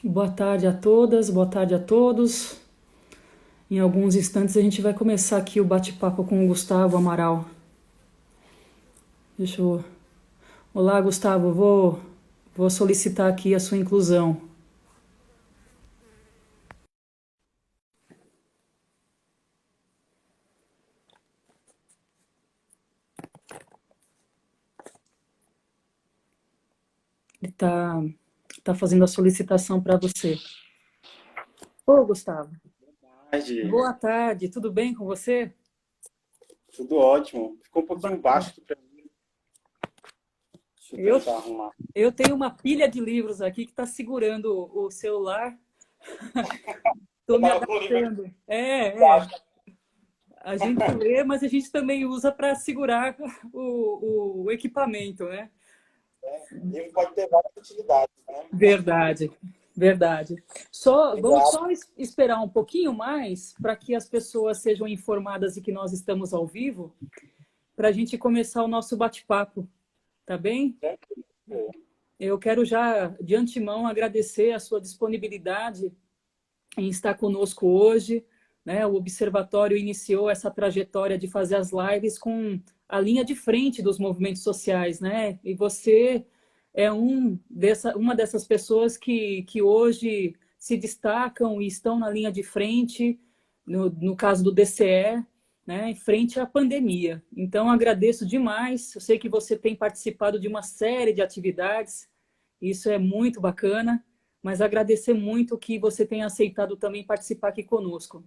Boa tarde a todas, boa tarde a todos. Em alguns instantes a gente vai começar aqui o bate-papo com o Gustavo Amaral. Deixa eu... Olá, Gustavo, vou solicitar aqui a sua inclusão. Ele tá fazendo a solicitação para você. Ô, Gustavo, Tarde, boa tarde, tudo bem com você? tudo ótimo. Ficou um pouquinho Bacana. baixo aqui pra mim. Deixa eu Eu, tentar arrumar. eu tenho uma pilha de livros aqui que está segurando o celular. Estou Eu me tava com o livro aqui adaptando. É. embaixo, A gente lê, mas a gente também usa para segurar o equipamento, né? né? O livro pode ter várias utilidades, né? Verdade, verdade. Vamos Obrigado. só esperar um pouquinho mais para que as pessoas sejam informadas de que nós estamos ao vivo, para a gente começar o nosso bate-papo, tá bem? Tranquilo. Eu quero já, de antemão, agradecer a sua disponibilidade em estar conosco hoje, né? O Observatório iniciou essa trajetória de fazer as lives com a linha de frente dos movimentos sociais, né? E você é uma dessas pessoas que hoje se destacam e estão na linha de frente, no caso do DCE, né, em frente à pandemia. Então, agradeço demais. Eu sei que você tem participado de uma série de atividades, isso é muito bacana, mas agradecer muito que você tenha aceitado também participar aqui conosco.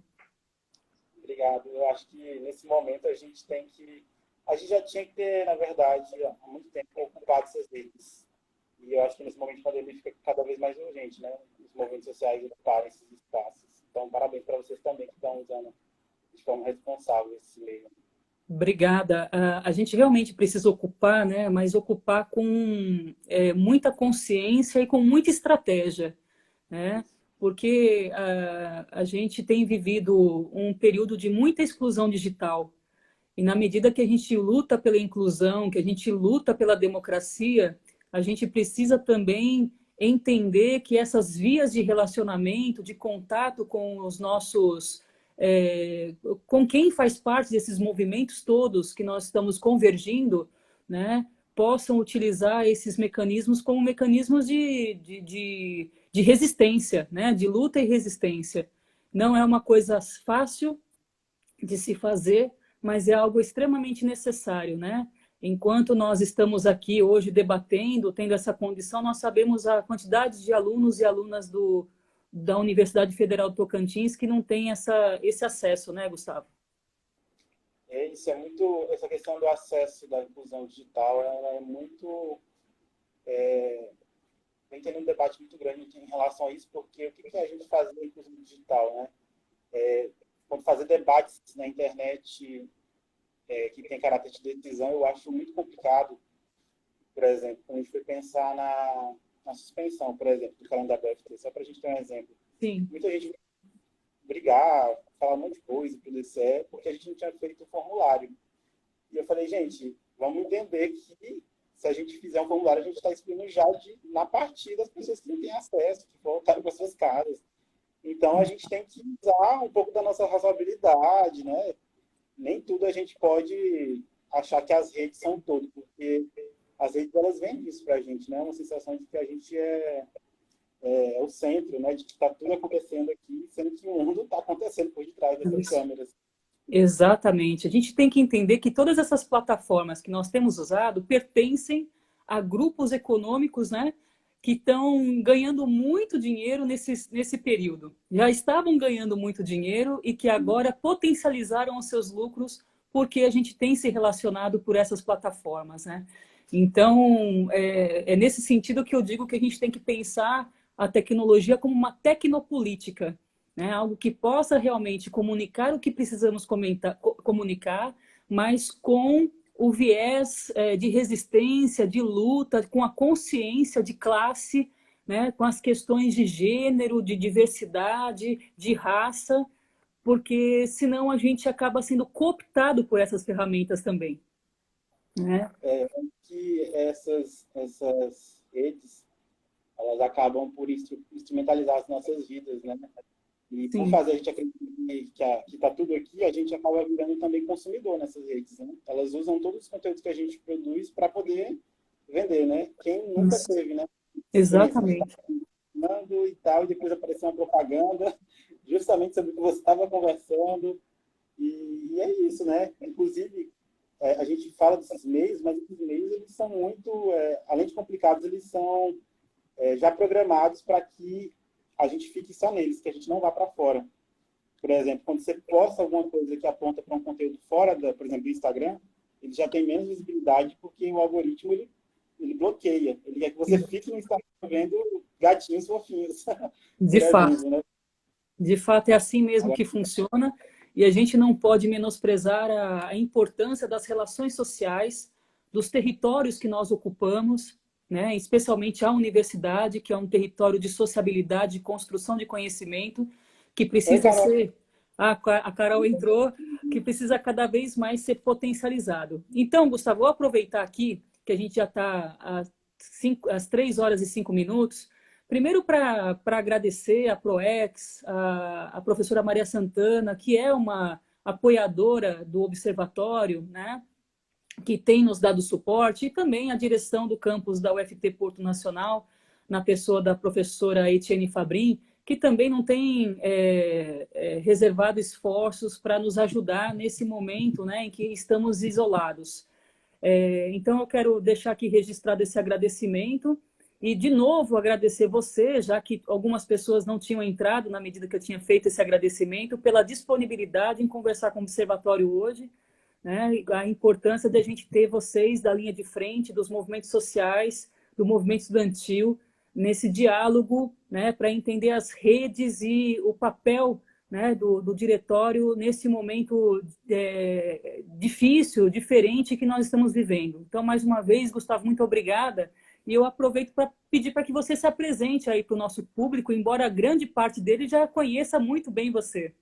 Obrigado. Eu acho que nesse momento a gente tem que. A gente já tinha que ter, na verdade, há muito tempo ocupado essas redes. E eu acho que nesse momento de pandemia fica cada vez mais urgente, né? Os movimentos sociais ocuparem esses espaços. Então, parabéns para vocês também que estão usando de forma responsável esse meio. Obrigada. A gente realmente precisa ocupar, né? Mas ocupar com muita consciência e com muita estratégia, né? Porque a gente tem vivido um período de muita exclusão digital. E na medida que a gente luta pela inclusão, que a gente luta pela democracia, a gente precisa também entender que essas vias de relacionamento, de contato com os nossos, com quem faz parte desses movimentos todos que nós estamos convergindo, né, possam utilizar esses mecanismos como mecanismos de resistência, né, de luta e resistência. Não é uma coisa fácil de se fazer, mas é algo extremamente necessário, né? Enquanto nós estamos aqui hoje debatendo, tendo essa condição, nós sabemos a quantidade de alunos e alunas da Universidade Federal do Tocantins que não tem esse acesso, né, Gustavo? Isso é muito. Essa questão do acesso da inclusão digital ela é muito. Vem tendo um debate muito grande em relação a isso, porque o que, que a gente faz na inclusão digital, né? Quando fazer debates na internet que tem caráter de decisão, eu acho muito complicado. Por exemplo, quando a gente foi pensar na suspensão, por exemplo, do calendário da UFT, só para a gente ter um exemplo. Sim, Muita gente brigar, falar um monte de coisa para o DCE, porque a gente não tinha feito o formulário. E eu falei, gente, vamos entender que se a gente fizer um formulário, a gente está excluindo já na partida as pessoas que não têm acesso, que voltaram para suas casas. Então a gente tem que usar um pouco da nossa razoabilidade, né? Nem tudo a gente pode achar que as redes são tudo, porque as redes elas vendem isso para a gente, né? Uma sensação de que a gente é o centro, né? De que está tudo acontecendo aqui, sendo que o mundo está acontecendo por detrás dessas isso. câmeras. Exatamente. A gente tem que entender que todas essas plataformas que nós temos usado pertencem a grupos econômicos, né, que estão ganhando muito dinheiro nesse período. Já estavam ganhando muito dinheiro e que agora potencializaram os seus lucros porque a gente tem se relacionado por essas plataformas, né? Então, é nesse sentido que eu digo que a gente tem que pensar a tecnologia como uma tecnopolítica, né? Algo que possa realmente comunicar o que precisamos comunicar, mas com o viés de resistência, de luta, com a consciência de classe, né? Com as questões de gênero, de diversidade, de raça, porque senão a gente acaba sendo cooptado por essas ferramentas também, né? Que essas redes elas acabam por instrumentalizar as nossas vidas, né? E por Sim, fazer a gente acreditar que está tudo aqui, a gente acaba virando também consumidor nessas redes, né? Elas usam todos os conteúdos que a gente produz para poder vender, né? Quem nunca isso. teve, né? Experiência de estar Exatamente. falando e tal, e depois apareceu uma propaganda justamente sobre o que você estava conversando. E é isso, né? Inclusive, a gente fala desses meios, mas esses meios, eles são muito, além de complicados, eles são já programados para que a gente fique só neles, que a gente não vá para fora. Por exemplo, quando você posta alguma coisa que aponta para um conteúdo fora, por exemplo, do Instagram, ele já tem menos visibilidade porque o algoritmo ele bloqueia. Ele quer que você fique no Instagram vendo gatinhos fofinhos, De por fato. exemplo, né? De fato, é assim mesmo Agora, que funciona, e a gente não pode menosprezar a importância das relações sociais, dos territórios que nós ocupamos, né? Especialmente a universidade, que é um território de sociabilidade, de construção de conhecimento, que oi, precisa Carol. ser. A Carol entrou, que precisa cada vez mais ser potencializado. Então, Gustavo, vou aproveitar aqui, que a gente já está às 3 horas e 5 minutos. Primeiro, para agradecer a ProEx, a professora Maria Santana, que é uma apoiadora do Observatório, né, que tem nos dado suporte, e também a direção do campus da UFT Porto Nacional, na pessoa da professora Etienne Fabrin, que também não tem reservado esforços para nos ajudar nesse momento, né, em que estamos isolados. Então, eu quero deixar aqui registrado esse agradecimento e, de novo, agradecer você, já que algumas pessoas não tinham entrado na medida que eu tinha feito esse agradecimento, pela disponibilidade em conversar com o Observatório hoje, né? A importância da gente ter vocês da linha de frente, dos movimentos sociais, do movimento estudantil, nesse diálogo, né, para entender as redes e o papel, né, do diretório nesse momento difícil, diferente que nós estamos vivendo. Então, mais uma vez, Gustavo, muito obrigada. E eu aproveito para pedir para que você se apresente aí para o nosso público, embora a grande parte dele já conheça muito bem você.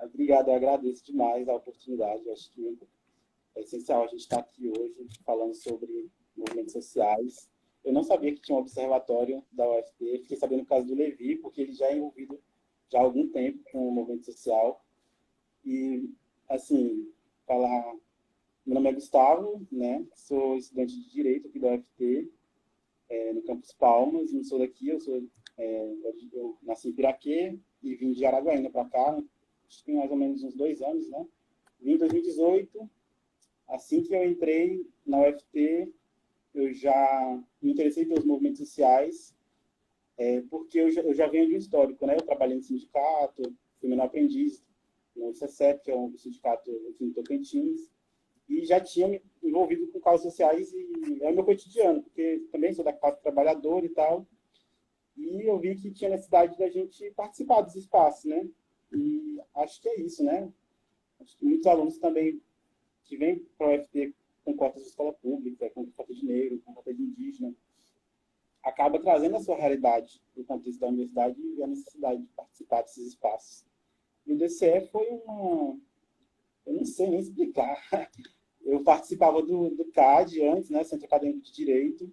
Obrigado, eu agradeço demais a oportunidade. Eu acho que é essencial a gente estar aqui hoje falando sobre movimentos sociais. Eu não sabia que tinha um observatório da UFT, fiquei sabendo por causa do Levi, porque ele já é envolvido já há algum tempo com o movimento social. E, assim, falar... Meu nome é Gustavo, né? Sou estudante de Direito aqui da UFT, no Campus Palmas. Não sou daqui, eu nasci em Piraquê e vim de Araguaína para cá, acho que tem mais ou menos uns 2 anos, né? Vim em 2018. Assim que eu entrei na UFT, eu já me interessei pelos movimentos sociais, porque eu já venho de um histórico, né? Eu trabalhei no sindicato, fui menor aprendiz no CECEP, que é um sindicato aqui em Tocantins, e já tinha me envolvido com causas sociais e é o meu cotidiano, porque também sou da classe trabalhadora e tal, e eu vi que tinha necessidade da gente participar dos espaços, né? E acho que é isso, né? Acho que muitos alunos também que vêm para o UFT com cotas de escola pública, com cota de negro, com cota de indígena, acaba trazendo a sua realidade do contexto da universidade e a necessidade de participar desses espaços. E o DCE foi uma... Eu não sei nem explicar. Eu participava do CAD antes, né, Centro Acadêmico de Direito,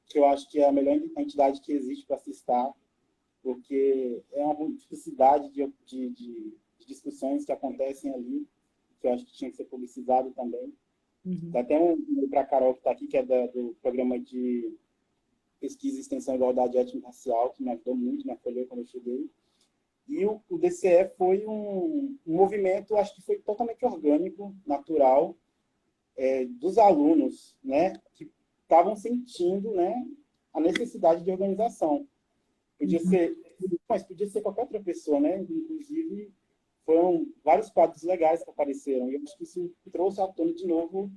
que eu acho que é a melhor entidade que existe para se estar, porque é uma multiplicidade de discussões que acontecem ali, que eu acho que tinha que ser publicizado também. Uhum. Tem até um e-mail para a Carol, que está aqui, que é do programa de pesquisa e extensão e igualdade étnico-racial, que me ajudou muito, me acolheu quando eu cheguei. E o DCE foi um movimento, acho que foi totalmente orgânico, natural, dos alunos, né, que estavam sentindo, né, a necessidade de organização. Podia Uhum. ser, mas podia ser qualquer outra pessoa, né? Inclusive, foram vários quadros legais que apareceram. E eu acho que isso trouxe à tona de novo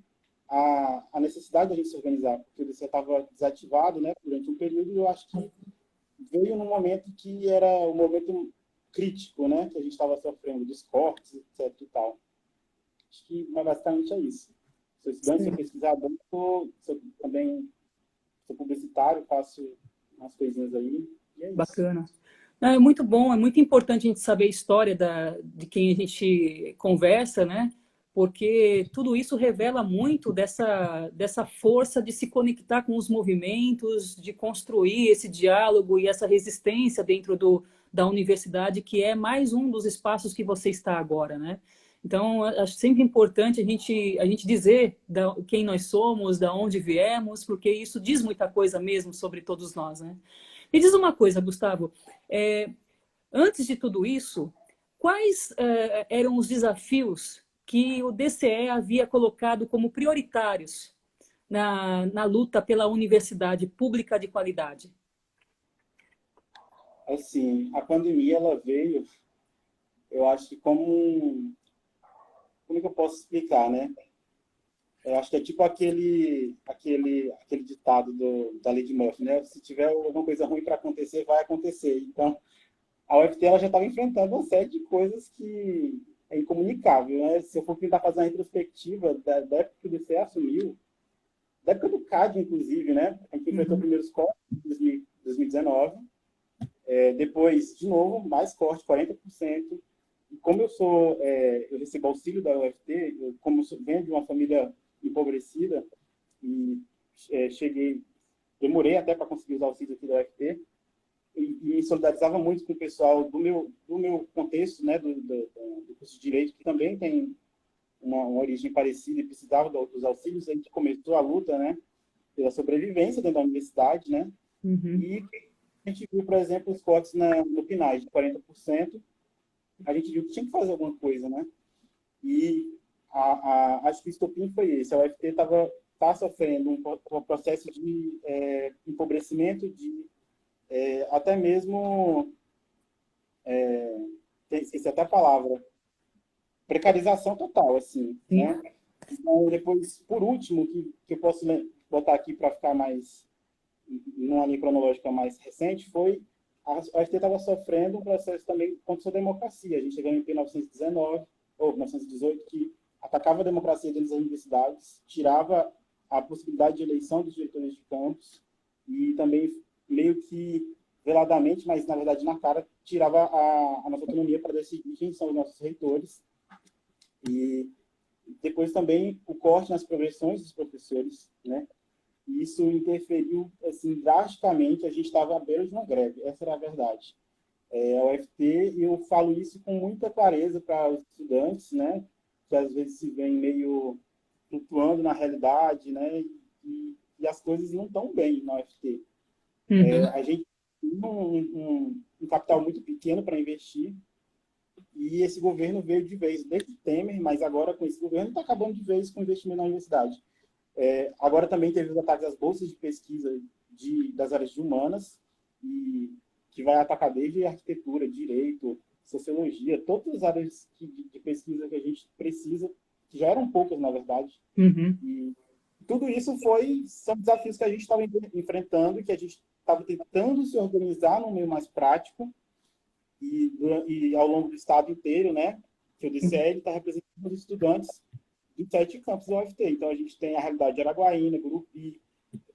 a necessidade da gente se organizar, porque você estava desativado, né, durante um período, e eu acho que veio num momento que era o momento crítico, né, que a gente estava sofrendo, dos cortes, etc. e tal. Acho que basicamente é isso. Sou estudante, sou Sim. pesquisador, também sou publicitário, faço umas coisinhas aí, e é isso. Bacana. Não, é muito bom, é muito importante a gente saber a história de quem a gente conversa, né? porque tudo isso revela muito dessa força de se conectar com os movimentos, de construir esse diálogo e essa resistência dentro da universidade, que é mais um dos espaços que você está agora, né? Então, acho sempre importante a gente dizer quem nós somos, da onde viemos, porque isso diz muita coisa mesmo sobre todos nós, né? Me diz uma coisa, Gustavo, antes de tudo isso, quais eram os desafios que o DCE havia colocado como prioritários na luta pela universidade pública de qualidade? Assim, a pandemia, ela veio, eu acho que como que eu posso explicar, né? Eu acho que é tipo aquele ditado da Lei de Murphy, né? Se tiver alguma coisa ruim para acontecer, vai acontecer. Então, a UFT ela já estava enfrentando uma série de coisas que é incomunicável, né? Se eu for tentar fazer uma retrospectiva da época que o DCE assumiu, da época do CAD, inclusive, né? A gente enfrentou primeiros cortes em 2019, depois, de novo, mais corte, 40%. E como eu recebo auxílio da UFT, como venho de uma família empobrecida, e demorei até para conseguir os auxílios aqui da UFT, e me solidarizava muito com o pessoal do meu contexto, né, do curso de Direito, que também tem uma origem parecida e precisava dos auxílios. A gente começou a luta, né, pela sobrevivência dentro da universidade, né, e a gente viu, por exemplo, os cortes no PNAE de 40%, a gente viu que tinha que fazer alguma coisa, né, e acho que o estopim foi esse. A UFT está sofrendo um processo de empobrecimento, de até mesmo, esqueci até a palavra, precarização total, assim, né? Então, depois, por último, que eu posso botar aqui para ficar mais, numa linha cronológica mais recente, foi a UFT estava sofrendo um processo também contra a sua democracia. A gente chegou em 1919, ou 1918, que atacava a democracia dentro das universidades, tirava a possibilidade de eleição dos diretores de campus e também meio que veladamente, mas na verdade na cara, tirava a nossa autonomia para decidir quem são os nossos reitores. E depois também o corte nas progressões dos professores, né? E isso interferiu assim, drasticamente. A gente estava à beira de uma greve, essa era a verdade. A UFT, e eu falo isso com muita clareza para os estudantes, né? Que às vezes se veem meio flutuando na realidade, né? E as coisas não estão bem na UFT. A gente tem um capital muito pequeno para investir, e esse governo veio de vez, desde Temer, mas agora com esse governo está acabando de vez com o investimento na universidade. Agora também teve os ataques às bolsas de pesquisa das áreas de humanas, e que vai atacar desde arquitetura, direito, sociologia, todas as áreas de pesquisa que a gente precisa, que já eram poucas, na verdade. E tudo isso são desafios que a gente estava enfrentando, que a gente estava tentando se organizar num meio mais prático, e ao longo do estado inteiro, né, que o DCE está representando os estudantes de 7 campos da UFT. Então, a gente tem a realidade de Araguaína, Gurupi,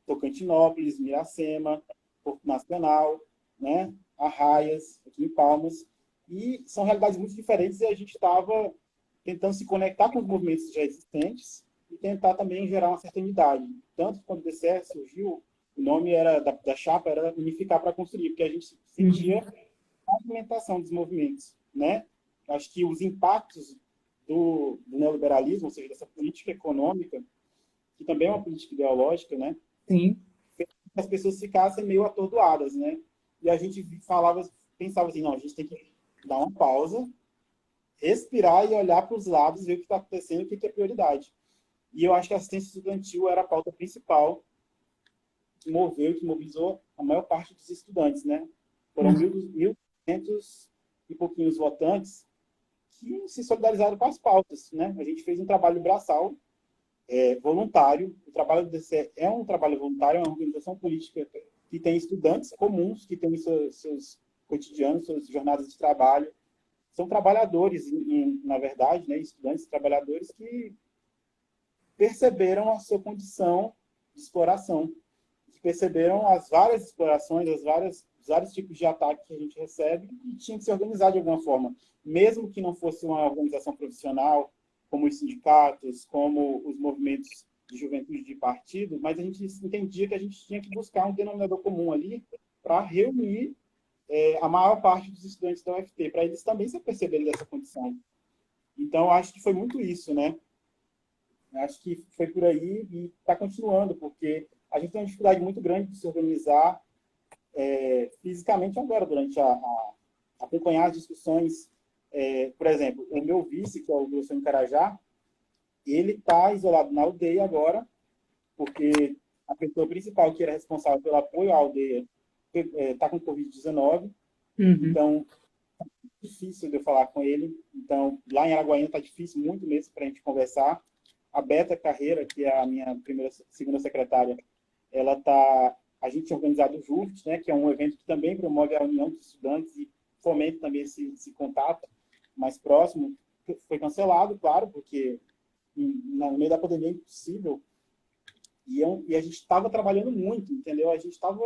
Tocantinópolis, Miracema, Porto Nacional, né, Arraias, aqui em Palmas, e são realidades muito diferentes, e a gente estava tentando se conectar com os movimentos já existentes e tentar também gerar uma certa unidade. Tanto quando o DCE surgiu, o nome da chapa era Unificar para Construir, porque a gente sentia a movimentação dos movimentos, né? Acho que os impactos do neoliberalismo, ou seja, dessa política econômica, que também é uma política ideológica, né? Sim. As pessoas ficassem meio atordoadas, né? E a gente pensava assim, não, a gente tem que dar uma pausa, respirar e olhar para os lados, ver o que está acontecendo, o que é prioridade. E eu acho que a assistência estudantil era a pauta principal que moveu e que mobilizou a maior parte dos estudantes, né? Foram 1.200 e pouquinhos votantes que se solidarizaram com as pautas, né? A gente fez um trabalho braçal, voluntário. O trabalho do DCE é um trabalho voluntário, é uma organização política que tem estudantes comuns, que têm seus cotidianos, suas jornadas de trabalho. São trabalhadores, na verdade, né? Estudantes trabalhadores que perceberam a sua condição de exploração, que perceberam as várias explorações, os vários tipos de ataque que a gente recebe, e tinha que se organizar de alguma forma. Mesmo que não fosse uma organização profissional, como os sindicatos, como os movimentos de juventude de partido, mas a gente entendia que a gente tinha que buscar um denominador comum ali para reunir a maior parte dos estudantes da UFT, para eles também se perceberem dessa condição. Então, acho que foi muito isso, né? Acho que foi por aí e está continuando, porque a gente tem uma dificuldade muito grande de se organizar fisicamente agora, durante acompanhar as discussões. Por exemplo, o meu vice, que é o Wilson Carajá, ele está isolado na aldeia agora, porque a pessoa principal que era responsável pelo apoio à aldeia está com Covid-19, então é difícil de eu falar com ele. Então, lá em Araguaína está difícil muito mesmo para a gente conversar. A Beta Carreira, que é a minha segunda secretária, a gente tinha organizado o JUFT, né, que é um evento que também promove a união dos estudantes e fomenta também esse contato mais próximo. Foi cancelado, claro, porque no meio da pandemia é impossível. E a gente estava trabalhando muito, entendeu? A gente estava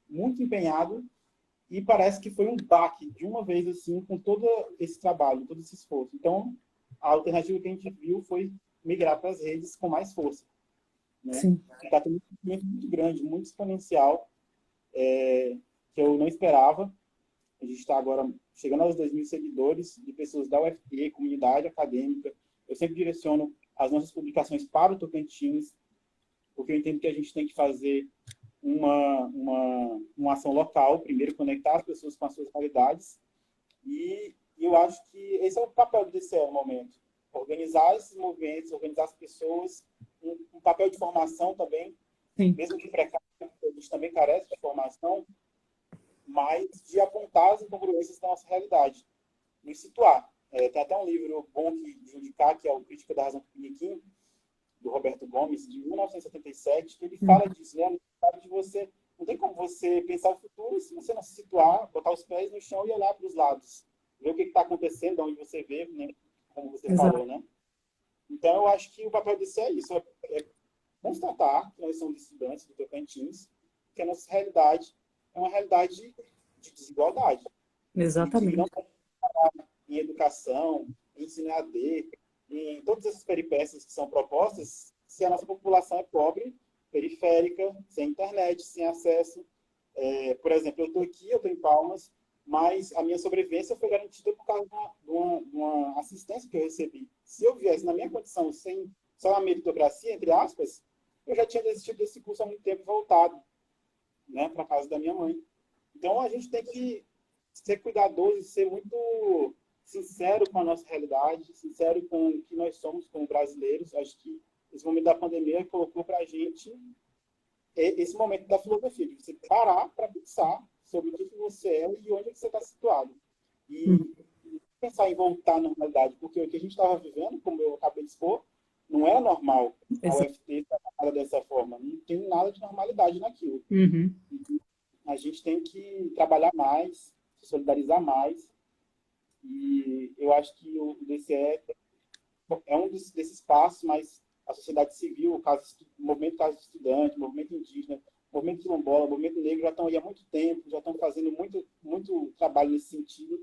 muito empenhado e parece que foi um baque de uma vez, assim, com todo esse trabalho, todo esse esforço. Então, a alternativa que a gente viu foi migrar para as redes com mais força, né? Sim. Está tendo um crescimento muito grande, muito exponencial, que eu não esperava. A gente está agora chegando aos 2.000 seguidores de pessoas da UFT, comunidade acadêmica. Eu sempre direciono as nossas publicações para o Tocantins, porque eu entendo que a gente tem que fazer uma ação local, primeiro conectar as pessoas com as suas realidades, e eu acho que esse é o papel do DCE no momento. Organizar esses movimentos, organizar as pessoas, um papel de formação também, Sim. mesmo que precário, a gente também carece de formação, mas de apontar as incongruências da nossa realidade, nos situar. Tem até um livro bom de indicar, que é o Crítica da Razão Tupiniquim, do Roberto Gomes, de 1977, que ele fala disso, né? De você, não tem como você pensar o futuro se você não se situar, botar os pés no chão e olhar para os lados, ver o que está acontecendo, onde você vê, né? Como você falou, né? Então, eu acho que o papel desse é isso, é constatar que nós somos estudantes do Tocantins, que a nossa realidade é uma realidade de desigualdade. Exatamente. E que não pode falar em educação, em ensino AD, em todas essas peripécias que são propostas, se a nossa população é pobre, periférica, sem internet, sem acesso. Por exemplo, eu estou aqui, eu estou em Palmas, mas a minha sobrevivência foi garantida por causa de uma assistência que eu recebi. Se eu viesse na minha condição, sem só a meritocracia, entre aspas, eu já tinha desistido desse curso há muito tempo e voltado, né, para a casa da minha mãe. Então, a gente tem que ser cuidadoso e ser muito sincero com a nossa realidade, sincero com o que nós somos como brasileiros. Acho que esse momento da pandemia colocou para a gente esse momento da filosofia, de você parar para pensar sobre o que você é e onde você está situado. E pensar em voltar à normalidade, porque o que a gente estava vivendo, como eu acabei de expor, não era normal. A UFT trabalhar dessa forma. Não tem nada de normalidade naquilo. A gente tem que trabalhar mais, se solidarizar mais. E eu acho que o DCE é um desses passos, mas a sociedade civil, o movimento Casa de Estudante, o movimento indígena, o movimento quilombola, o movimento negro já estão aí há muito tempo, já estão fazendo muito trabalho nesse sentido.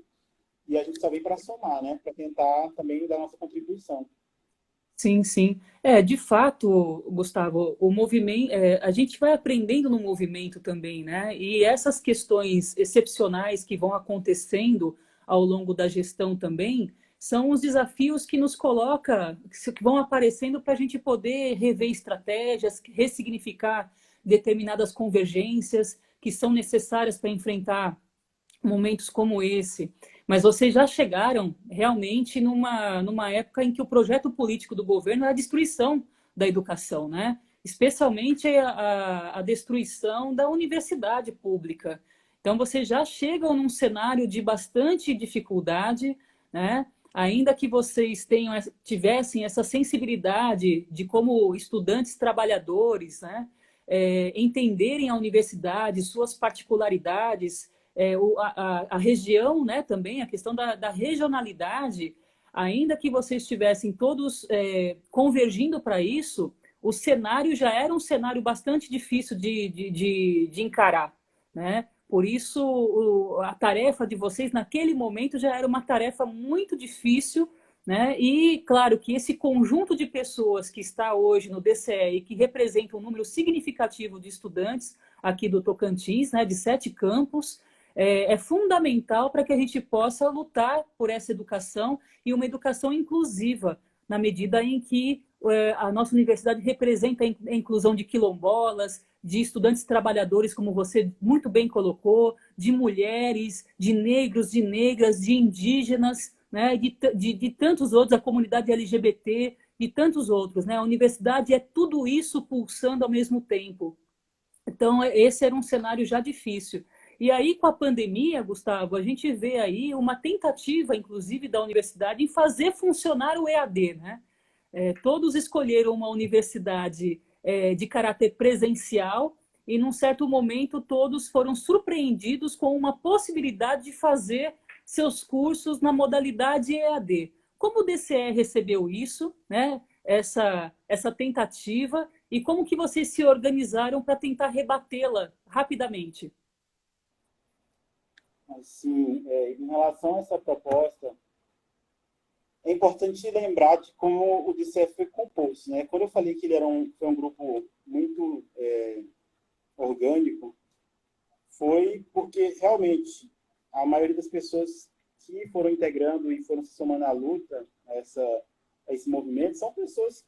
E a gente só vem para somar, né? Para tentar também dar nossa contribuição. Sim, sim. De fato, Gustavo, o movimento, a gente vai aprendendo no movimento também, né? E essas questões excepcionais que vão acontecendo ao longo da gestão também são os desafios que nos coloca, que vão aparecendo para a gente poder rever estratégias, ressignificar determinadas convergências que são necessárias para enfrentar momentos como esse. Mas vocês já chegaram realmente numa época em que o projeto político do governo é a destruição da educação, né? Especialmente a destruição da universidade pública. Então, vocês já chegam num cenário de bastante dificuldade, né? Ainda que vocês tivessem essa sensibilidade de como estudantes trabalhadores, né? Entenderem a universidade, suas particularidades, a região, né, também, a questão da regionalidade, ainda que vocês estivessem todos convergindo para isso, o cenário já era um cenário bastante difícil de encarar, né? Por isso, a tarefa de vocês naquele momento já era uma tarefa muito difícil né? E, claro, que esse conjunto de pessoas que está hoje no DCE e que representa um número significativo de estudantes aqui do Tocantins, né, de 7 campos, é fundamental para que a gente possa lutar por essa educação e uma educação inclusiva, na medida em que a nossa universidade representa a inclusão de quilombolas, de estudantes trabalhadores, como você muito bem colocou, de mulheres, de negros, de negras, de indígenas, né, de tantos outros, a comunidade LGBT e tantos outros. Né? A universidade é tudo isso pulsando ao mesmo tempo. Então, esse era um cenário já difícil. E aí, com a pandemia, Gustavo, a gente vê aí uma tentativa, inclusive, da universidade em fazer funcionar o EAD, né? Todos escolheram uma universidade de caráter presencial e, num certo momento, todos foram surpreendidos com uma possibilidade de fazer seus cursos na modalidade EAD. Como o DCE recebeu isso, né? Essa tentativa, e como que vocês se organizaram para tentar rebatê-la rapidamente? Assim, em relação a essa proposta, é importante lembrar de como o DCF foi composto, né? Quando eu falei que ele foi um grupo muito orgânico, foi porque realmente a maioria das pessoas que foram integrando e foram se somando à luta, a esse movimento, são pessoas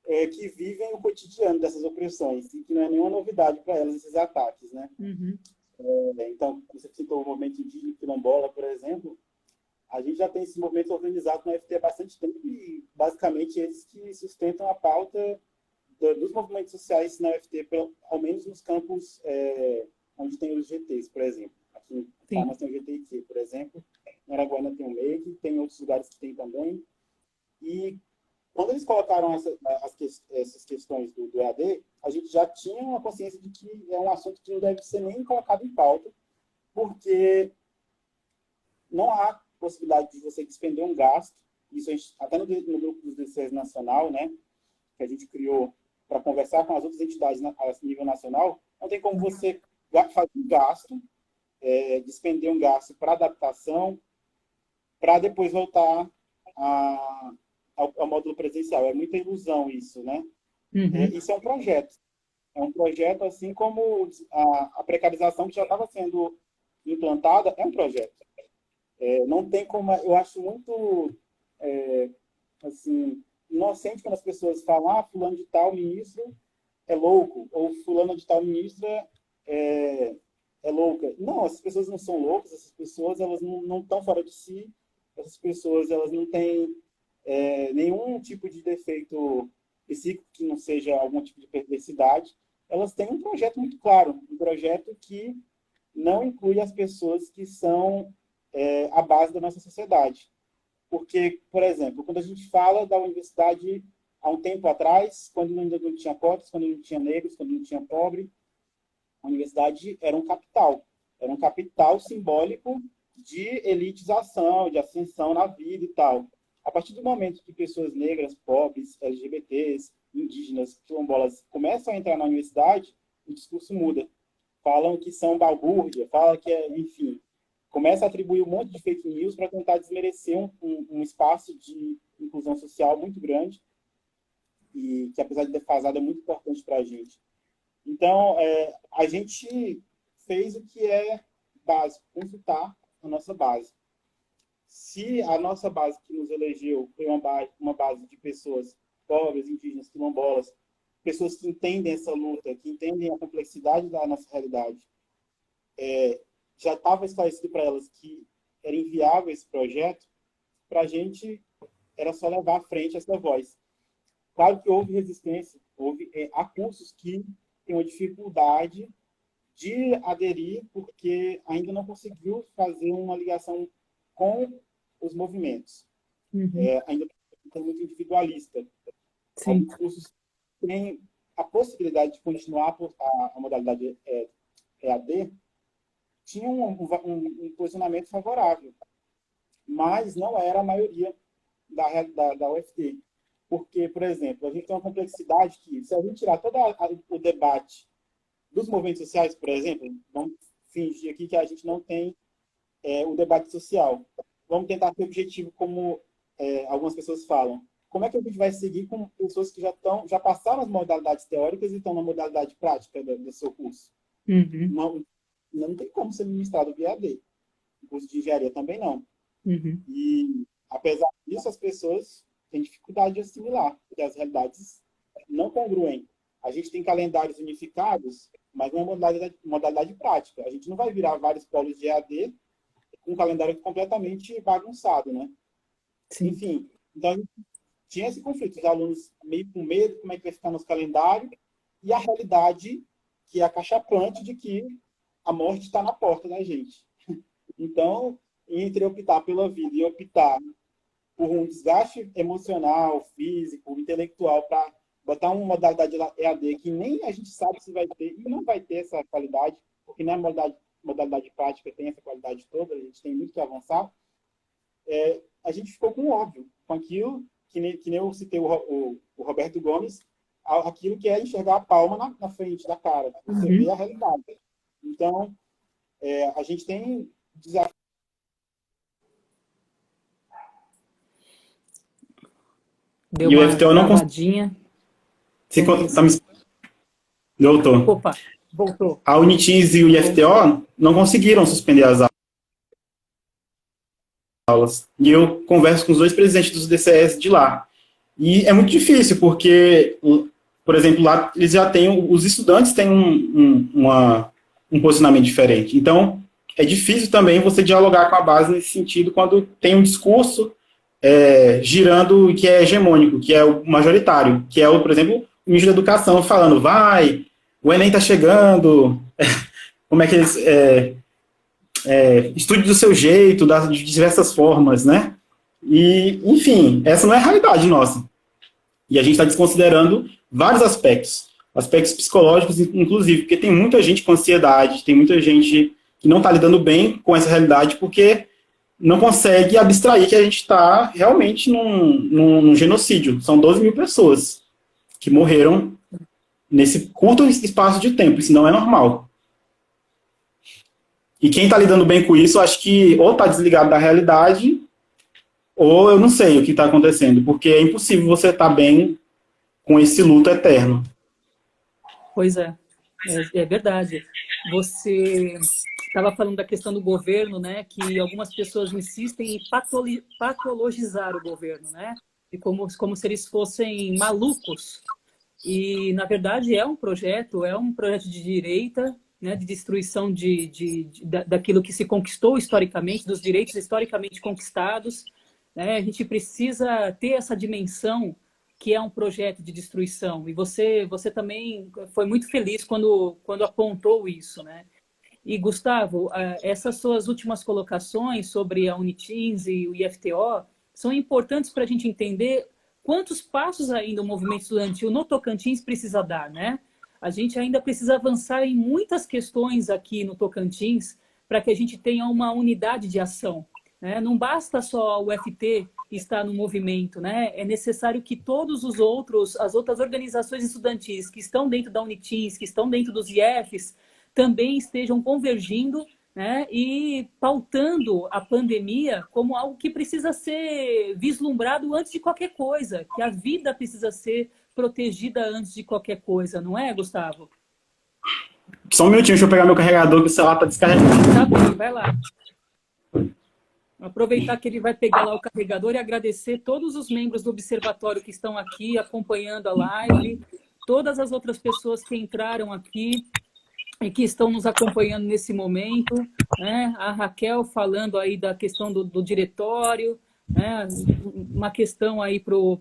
que vivem o cotidiano dessas opressões e que não é nenhuma novidade para elas esses ataques, né? Uhum. Então, você citou o movimento indígena quilombola, por exemplo, a gente já tem esse movimento organizado no FT há bastante tempo e, basicamente, eles que sustentam a pauta dos movimentos sociais na UFT, ao menos nos campos onde tem os GTs, por exemplo. Aqui em Palmas tem o GTIQ, por exemplo. Em Araguaína tem o MEIC, tem outros lugares que tem também. E quando eles colocaram essas questões do EAD, a gente já tinha uma consciência de que é um assunto que não deve ser nem colocado em pauta, porque não há possibilidade de você despender um gasto. Isso a gente, até no grupo dos DCs nacional, né, que a gente criou para conversar com as outras entidades a nível nacional, não tem como você fazer um gasto, despender um gasto para adaptação, para depois voltar ao módulo presencial. É muita ilusão isso, né? Uhum. Isso é um projeto. É um projeto, assim como a precarização que já estava sendo implantada, é um projeto. Não tem como... Eu acho muito, assim, inocente quando as pessoas falam, fulano de tal ministro é louco, ou fulano de tal ministra é louca. Não, essas pessoas não são loucas, essas pessoas elas não estão fora de si, essas pessoas elas não têm nenhum tipo de defeito psíquico que não seja algum tipo de perversidade. Elas têm um projeto muito claro, um projeto que não inclui as pessoas que são a base da nossa sociedade. Porque, por exemplo, quando a gente fala da universidade há um tempo atrás, quando ainda não tinha cotas, quando não tinha negros, quando não tinha pobre, a universidade era um capital simbólico de elitização, de ascensão na vida e tal. A partir do momento que pessoas negras, pobres, LGBTs, indígenas, quilombolas começam a entrar na universidade, o discurso muda. Falam que são balbúrdia, falam que enfim, começa a atribuir um monte de fake news para tentar desmerecer um espaço de inclusão social muito grande e que, apesar de defasado, é muito importante para a gente. Então, a gente fez o que é básico, consultar a nossa base. Se a nossa base que nos elegeu foi uma base de pessoas pobres, indígenas, quilombolas, pessoas que entendem essa luta, que entendem a complexidade da nossa realidade, já estava esclarecido para elas que era inviável esse projeto, para a gente era só levar à frente essa voz. Claro que houve resistência, há cursos que têm uma dificuldade de aderir porque ainda não conseguiu fazer uma ligação com os movimentos. Uhum. Ainda é muito individualista. Sim. Alguns cursos têm a possibilidade de continuar a modalidade EAD, tinha um posicionamento favorável, mas não era a maioria da UFT. Porque, por exemplo, a gente tem uma complexidade que, se a gente tirar todo o debate dos movimentos sociais, por exemplo, vamos fingir aqui que a gente não tem o debate social. Vamos tentar ter objetivo como algumas pessoas falam, como é que a gente vai seguir com pessoas que já passaram as modalidades teóricas e estão na modalidade prática do seu curso? Uhum. Não tem como ser ministrado via AD. O curso de engenharia também não. Uhum. E, apesar disso, as pessoas têm dificuldade de assimilar, porque as realidades não congruem. A gente tem calendários unificados, mas não é modalidade prática. A gente não vai virar vários polos de EAD com um calendário completamente bagunçado, né? Sim. Enfim, então a gente tinha esse conflito. Os alunos meio com medo, como é que vai ficar nos calendários, e a realidade, que é acachapante de que a morte está na porta da gente. Então, entre optar pela vida e optar por um desgaste emocional, físico, intelectual, para botar uma modalidade EAD que nem a gente sabe se vai ter, e não vai ter essa qualidade, porque na modalidade prática tem essa qualidade toda, a gente tem muito que avançar, a gente ficou com óbvio, com aquilo, que nem eu citei o Roberto Gomes, aquilo que é enxergar a palma na frente da cara, você vê a realidade. Então, a gente tem desafio. Deu E o uma FTO não travadinha. Doutor. Opa, voltou. A Uniteams e o IFTO não conseguiram suspender as aulas. E eu converso com os dois presidentes dos DCS de lá. E é muito difícil, porque, por exemplo, lá eles já têm, os estudantes têm um posicionamento diferente. Então, é difícil também você dialogar com a base nesse sentido quando tem um discurso girando que é hegemônico, que é o majoritário, que é, por exemplo, o ministro da Educação falando, vai, o Enem está chegando, como é que eles... estude do seu jeito, de diversas formas, né? E, enfim, essa não é a realidade nossa. E a gente está desconsiderando vários aspectos psicológicos, inclusive, porque tem muita gente com ansiedade, tem muita gente que não está lidando bem com essa realidade, porque não consegue abstrair que a gente está realmente num genocídio. São 12 mil pessoas que morreram nesse curto espaço de tempo, isso não é normal. E quem está lidando bem com isso, acho que ou está desligado da realidade, ou eu não sei o que está acontecendo, porque é impossível você estar bem com esse luto eterno. Pois é verdade. Você estava falando da questão do governo, né? Que algumas pessoas insistem em patologizar o governo, né? E como se eles fossem malucos. E, na verdade, é um projeto de direita, né, de destruição daquilo que se conquistou historicamente, dos direitos historicamente conquistados. Né? A gente precisa ter essa dimensão que é um projeto de destruição. E você também foi muito feliz quando apontou isso. Né? E, Gustavo, essas suas últimas colocações sobre a Uniteams e o IFTO são importantes para a gente entender quantos passos ainda o movimento estudantil no Tocantins precisa dar, né? A gente ainda precisa avançar em muitas questões aqui no Tocantins para que a gente tenha uma unidade de ação, né? Não basta só o UFT estar no movimento, né? É necessário que as outras organizações estudantis que estão dentro da Uniteams, que estão dentro dos IFs, também estejam convergindo, né, e pautando a pandemia como algo que precisa ser vislumbrado antes de qualquer coisa, que a vida precisa ser protegida antes de qualquer coisa, não é, Gustavo? Só um minutinho, deixa eu pegar meu carregador, que o celular está descarregado. Tá bem, vai lá. Aproveitar que ele vai pegar lá o carregador e agradecer todos os membros do Observatório que estão aqui acompanhando a live, todas as outras pessoas que entraram aqui e que estão nos acompanhando nesse momento, né? A Raquel falando aí da questão do diretório, né? Uma questão aí para o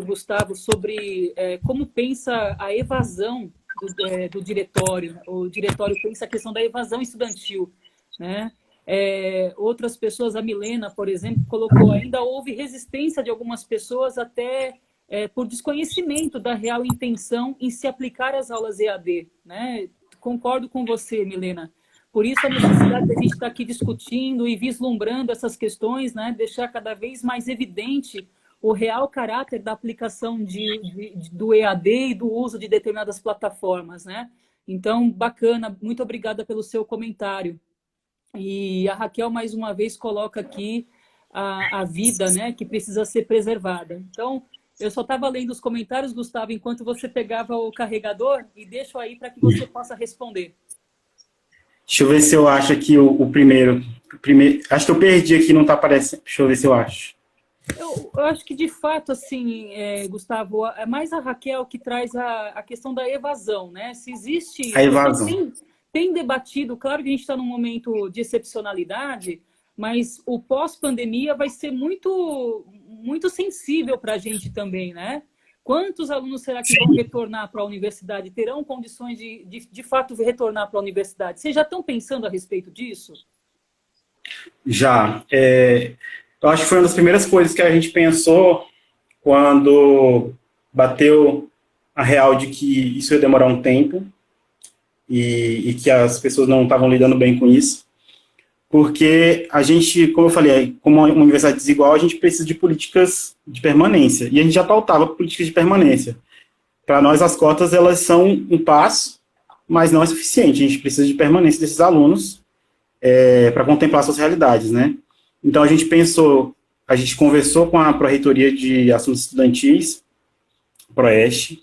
Gustavo sobre como pensa a evasão do diretório. O diretório pensa a questão da evasão estudantil, né? Outras pessoas, a Milena, por exemplo, colocou ainda houve resistência de algumas pessoas até por desconhecimento da real intenção em se aplicar às aulas EAD, né? Concordo com você, Milena. Por isso a necessidade de a gente estar aqui discutindo e vislumbrando essas questões, né? Deixar cada vez mais evidente o real caráter da aplicação do EAD e do uso de determinadas plataformas, né? Então, bacana, muito obrigada pelo seu comentário. E a Raquel, mais uma vez, coloca aqui a vida, né, que precisa ser preservada. Então, eu só estava lendo os comentários, Gustavo, enquanto você pegava o carregador, e deixo aí para que você possa responder. Deixa eu ver se eu acho aqui o primeiro. Acho que eu perdi aqui, não está aparecendo. Deixa eu ver se eu acho. Eu acho que, de fato, assim, Gustavo, é mais a Raquel que traz a questão da evasão, né? Se existe... A evasão. Tem debatido, claro que a gente está num momento de excepcionalidade, mas o pós-pandemia vai ser muito, muito sensível para a gente também, né? Quantos alunos será que vão retornar para a universidade? Terão condições de fato, retornar para a universidade? Vocês já estão pensando a respeito disso? Já. Eu acho que foi uma das primeiras coisas que a gente pensou quando bateu a real de que isso ia demorar um tempo e que as pessoas não estavam lidando bem com isso. Porque a gente, como eu falei, como uma universidade desigual, a gente precisa de políticas de permanência. E a gente já pautava políticas de permanência. Para nós, as cotas, elas são um passo, mas não é suficiente. A gente precisa de permanência desses alunos para contemplar suas realidades, né? Então, a gente conversou com a Pró-Reitoria de Assuntos Estudantis, Proeste,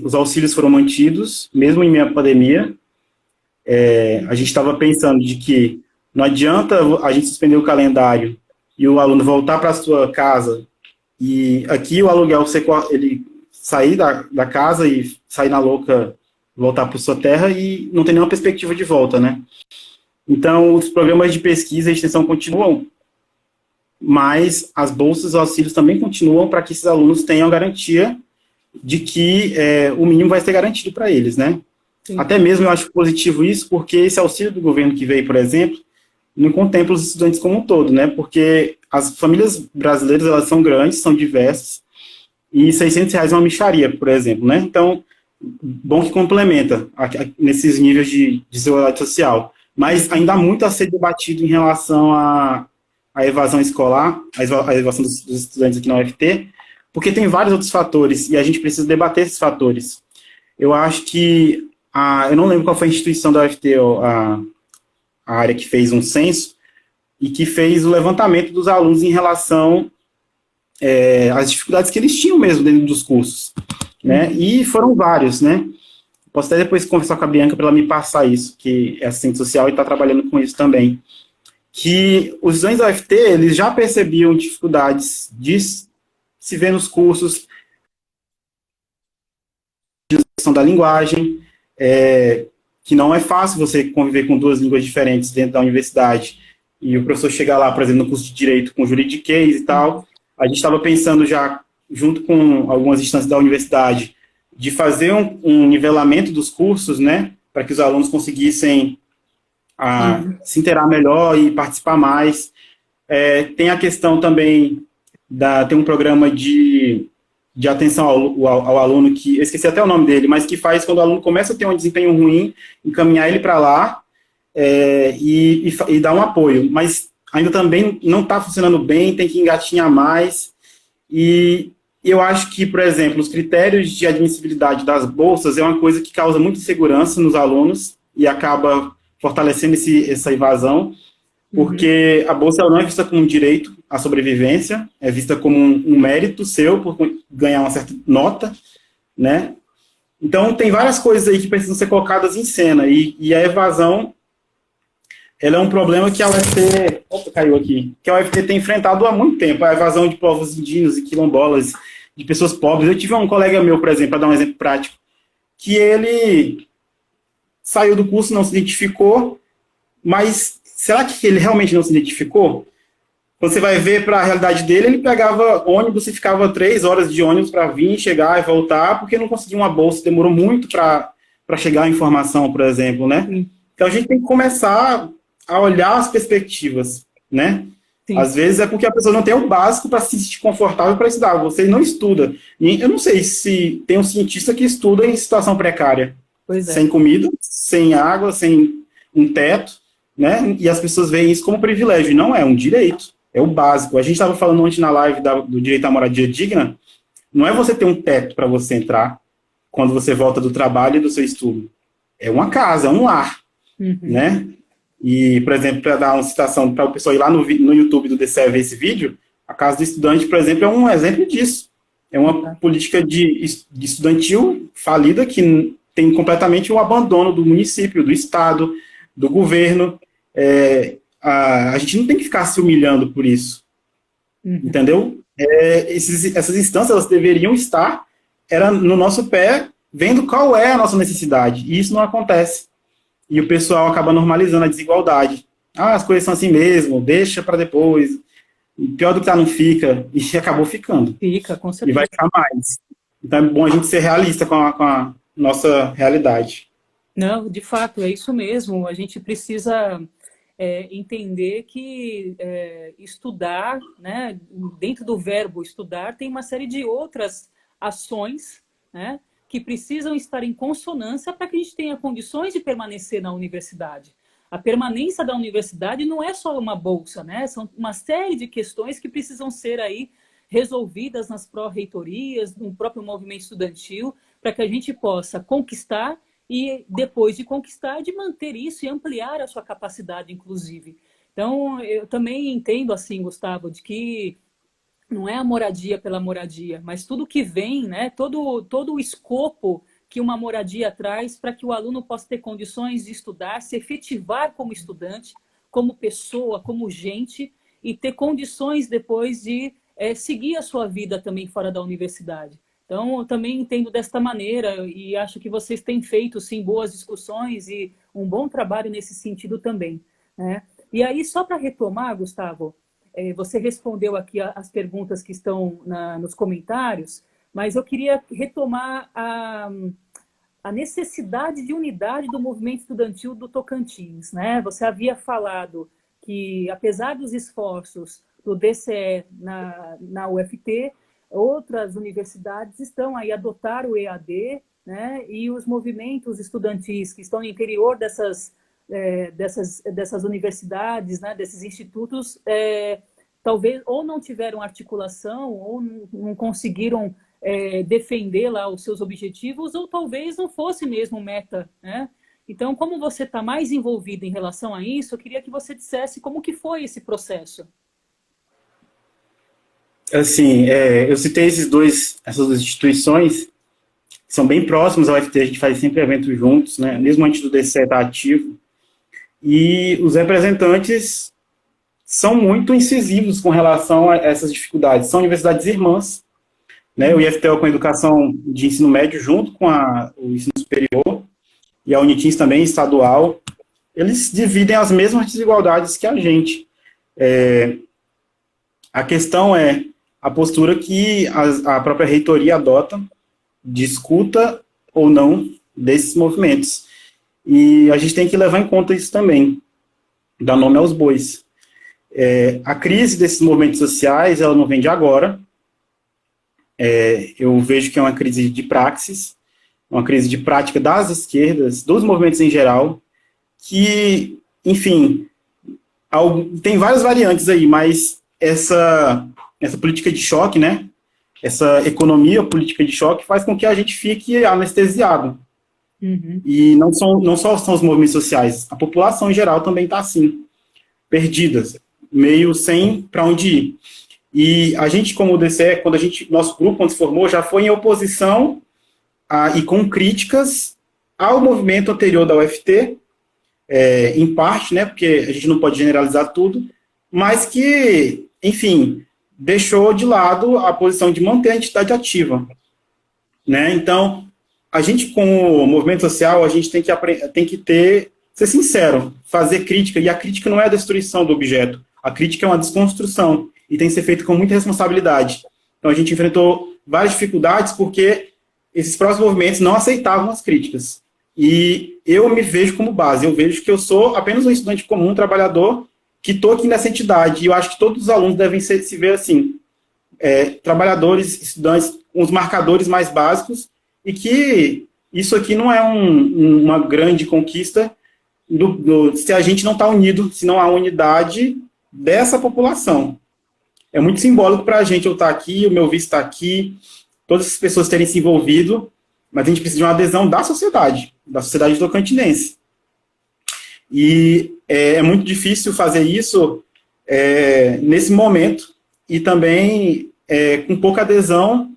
os auxílios foram mantidos, mesmo em meio à pandemia. A gente estava pensando de que não adianta a gente suspender o calendário e o aluno voltar para a sua casa e aqui o aluguel, ele sair da casa e sair na louca, voltar para sua terra e não tem nenhuma perspectiva de volta, né? Então, os programas de pesquisa e extensão continuam, mas as bolsas e auxílios também continuam para que esses alunos tenham garantia de que o mínimo vai ser garantido para eles, né? Sim. Até mesmo eu acho positivo isso, porque esse auxílio do governo que veio, por exemplo, não contempla os estudantes como um todo, né? Porque as famílias brasileiras, elas são grandes, são diversas, e R$600 é uma mixaria, por exemplo, né? Então, bom que complementa nesses níveis de desigualdade social. Mas ainda há muito a ser debatido em relação à evasão escolar, a evasão dos estudantes aqui na UFT, porque tem vários outros fatores, e a gente precisa debater esses fatores. Eu acho que eu não lembro qual foi a instituição da UFT, a área que fez um censo, e que fez o levantamento dos alunos em relação às dificuldades que eles tinham mesmo dentro dos cursos, né? E foram vários, né? Posso até depois conversar com a Bianca para ela me passar isso, que é assistente social e está trabalhando com isso também. Que os estudantes da UFT, eles já percebiam dificuldades de se ver nos cursos, de questão da linguagem, que não é fácil você conviver com duas línguas diferentes dentro da universidade, e o professor chegar lá, por exemplo, no curso de Direito com juridiquês e tal. A gente estava pensando já, junto com algumas instâncias da universidade, de fazer um nivelamento dos cursos, né, para que os alunos conseguissem se inteirar melhor e participar mais. Tem a questão também, tem um programa de atenção ao aluno, que eu esqueci até o nome dele, mas que faz quando o aluno começa a ter um desempenho ruim, encaminhar ele para lá e dar um apoio. Mas ainda também não está funcionando bem, tem que engatinhar mais. E eu acho que, por exemplo, os critérios de admissibilidade das bolsas é uma coisa que causa muita insegurança nos alunos e acaba fortalecendo essa evasão, porque a bolsa não é vista como um direito à sobrevivência, é vista como um mérito seu por ganhar uma certa nota, né? Então, tem várias coisas aí que precisam ser colocadas em cena, e a evasão, ela é um problema que a UFT... Opa, caiu aqui. Que a UFT tem enfrentado há muito tempo, a evasão de povos indígenas e quilombolas, de pessoas pobres. Eu tive um colega meu, por exemplo, para dar um exemplo prático, que ele saiu do curso, não se identificou, mas será que ele realmente não se identificou? Quando você vai ver para a realidade dele, ele pegava ônibus e ficava 3 horas de ônibus para vir, chegar e voltar, porque não conseguia uma bolsa, demorou muito para chegar a informação, por exemplo, né? Então a gente tem que começar a olhar as perspectivas, né? Sim. Às vezes é porque a pessoa não tem o básico para se sentir confortável para estudar, você não estuda. E eu não sei se tem um cientista que estuda em situação precária, sem comida, sem água, sem um teto, né? E as pessoas veem isso como privilégio, e não é um direito, é o básico. A gente estava falando ontem na live do direito à moradia digna, não é você ter um teto para você entrar quando você volta do trabalho e do seu estudo. É uma casa, é um lar, né? E, por exemplo, para dar uma citação para o pessoal ir lá no YouTube do DCE ver esse vídeo, a Casa do Estudante, por exemplo, é um exemplo disso. É uma política de estudantil falida que tem completamente o abandono do município, do Estado, do governo. A gente não tem que ficar se humilhando por isso, entendeu? Essas instâncias elas deveriam estar no nosso pé, vendo qual é a nossa necessidade, e isso não acontece. E o pessoal acaba normalizando a desigualdade. As coisas são assim mesmo, deixa para depois. Pior do que tá, não fica. E acabou ficando. Fica, com certeza. E vai ficar mais. Então é bom a gente ser realista com a nossa realidade. Não, de fato, é isso mesmo. A gente precisa entender que estudar, né, dentro do verbo estudar, tem uma série de outras ações, né, que precisam estar em consonância para que a gente tenha condições de permanecer na universidade. A permanência da universidade não é só uma bolsa, né? São uma série de questões que precisam ser aí resolvidas nas pró-reitorias, no próprio movimento estudantil, para que a gente possa conquistar e, depois de conquistar, de manter isso e ampliar a sua capacidade, inclusive. Então, eu também entendo, assim, Gustavo, de que não é a moradia pela moradia, mas tudo que vem, né, todo o escopo que uma moradia traz para que o aluno possa ter condições de estudar, se efetivar como estudante, como pessoa, como gente, e ter condições depois de seguir a sua vida também fora da universidade. Então, eu também entendo desta maneira e acho que vocês têm feito, sim, boas discussões e um bom trabalho nesse sentido também, né? E aí, só para retomar, Gustavo, você respondeu aqui as perguntas que estão nos comentários, mas eu queria retomar a necessidade de unidade do movimento estudantil do Tocantins, né? Você havia falado que, apesar dos esforços do DCE na UFT, outras universidades estão aí a adotar o EAD, né? E os movimentos estudantis que estão no interior dessas universidades, né? Desses institutos, talvez ou não tiveram articulação ou não conseguiram defender lá os seus objetivos, ou talvez não fosse mesmo meta, né? Então, como você está mais envolvido em relação a isso, eu queria que você dissesse como que foi esse processo. Assim, eu citei essas duas instituições, que são bem próximas ao UFT, a gente faz sempre eventos juntos, né? Mesmo antes do DCE estar ativo, e os representantes são muito incisivos com relação a essas dificuldades. São universidades irmãs, né? O IFTEL com a educação de ensino médio junto com o ensino superior, e a Unitins também, estadual, eles dividem as mesmas desigualdades que a gente. A questão é a postura que a própria reitoria adota de escuta ou não desses movimentos. E a gente tem que levar em conta isso também, dar nome aos bois. A crise desses movimentos sociais, ela não vem de agora. Eu vejo que é uma crise de praxis, uma crise de prática das esquerdas, dos movimentos em geral, que, enfim, tem várias variantes aí, mas essa política de choque, né, essa economia política de choque faz com que a gente fique anestesiado. Uhum. E não só são os movimentos sociais, a população em geral também está assim, perdidas, meio sem para onde ir. E a gente, como o DCE, nosso grupo, quando se formou, já foi em oposição e com críticas ao movimento anterior da UFT, em parte, né, porque a gente não pode generalizar tudo, mas que, enfim, deixou de lado a posição de manter a entidade ativa, né? Então, a gente, como movimento social, a gente tem que ser sincero, fazer crítica, e a crítica não é a destruição do objeto, a crítica é uma desconstrução, e tem que ser feita com muita responsabilidade. Então, a gente enfrentou várias dificuldades porque esses próprios movimentos não aceitavam as críticas. E eu me vejo como base, eu vejo que eu sou apenas um estudante comum, um trabalhador, que estou aqui nessa entidade, e eu acho que todos os alunos devem se ver assim, trabalhadores, estudantes, com os marcadores mais básicos, e que isso aqui não é uma grande conquista se a gente não está unido, se não há unidade dessa população. É muito simbólico para a gente eu estar aqui, o meu vice está aqui, todas as pessoas terem se envolvido, mas a gente precisa de uma adesão da sociedade tocantinense. E é muito difícil fazer isso nesse momento e também com pouca adesão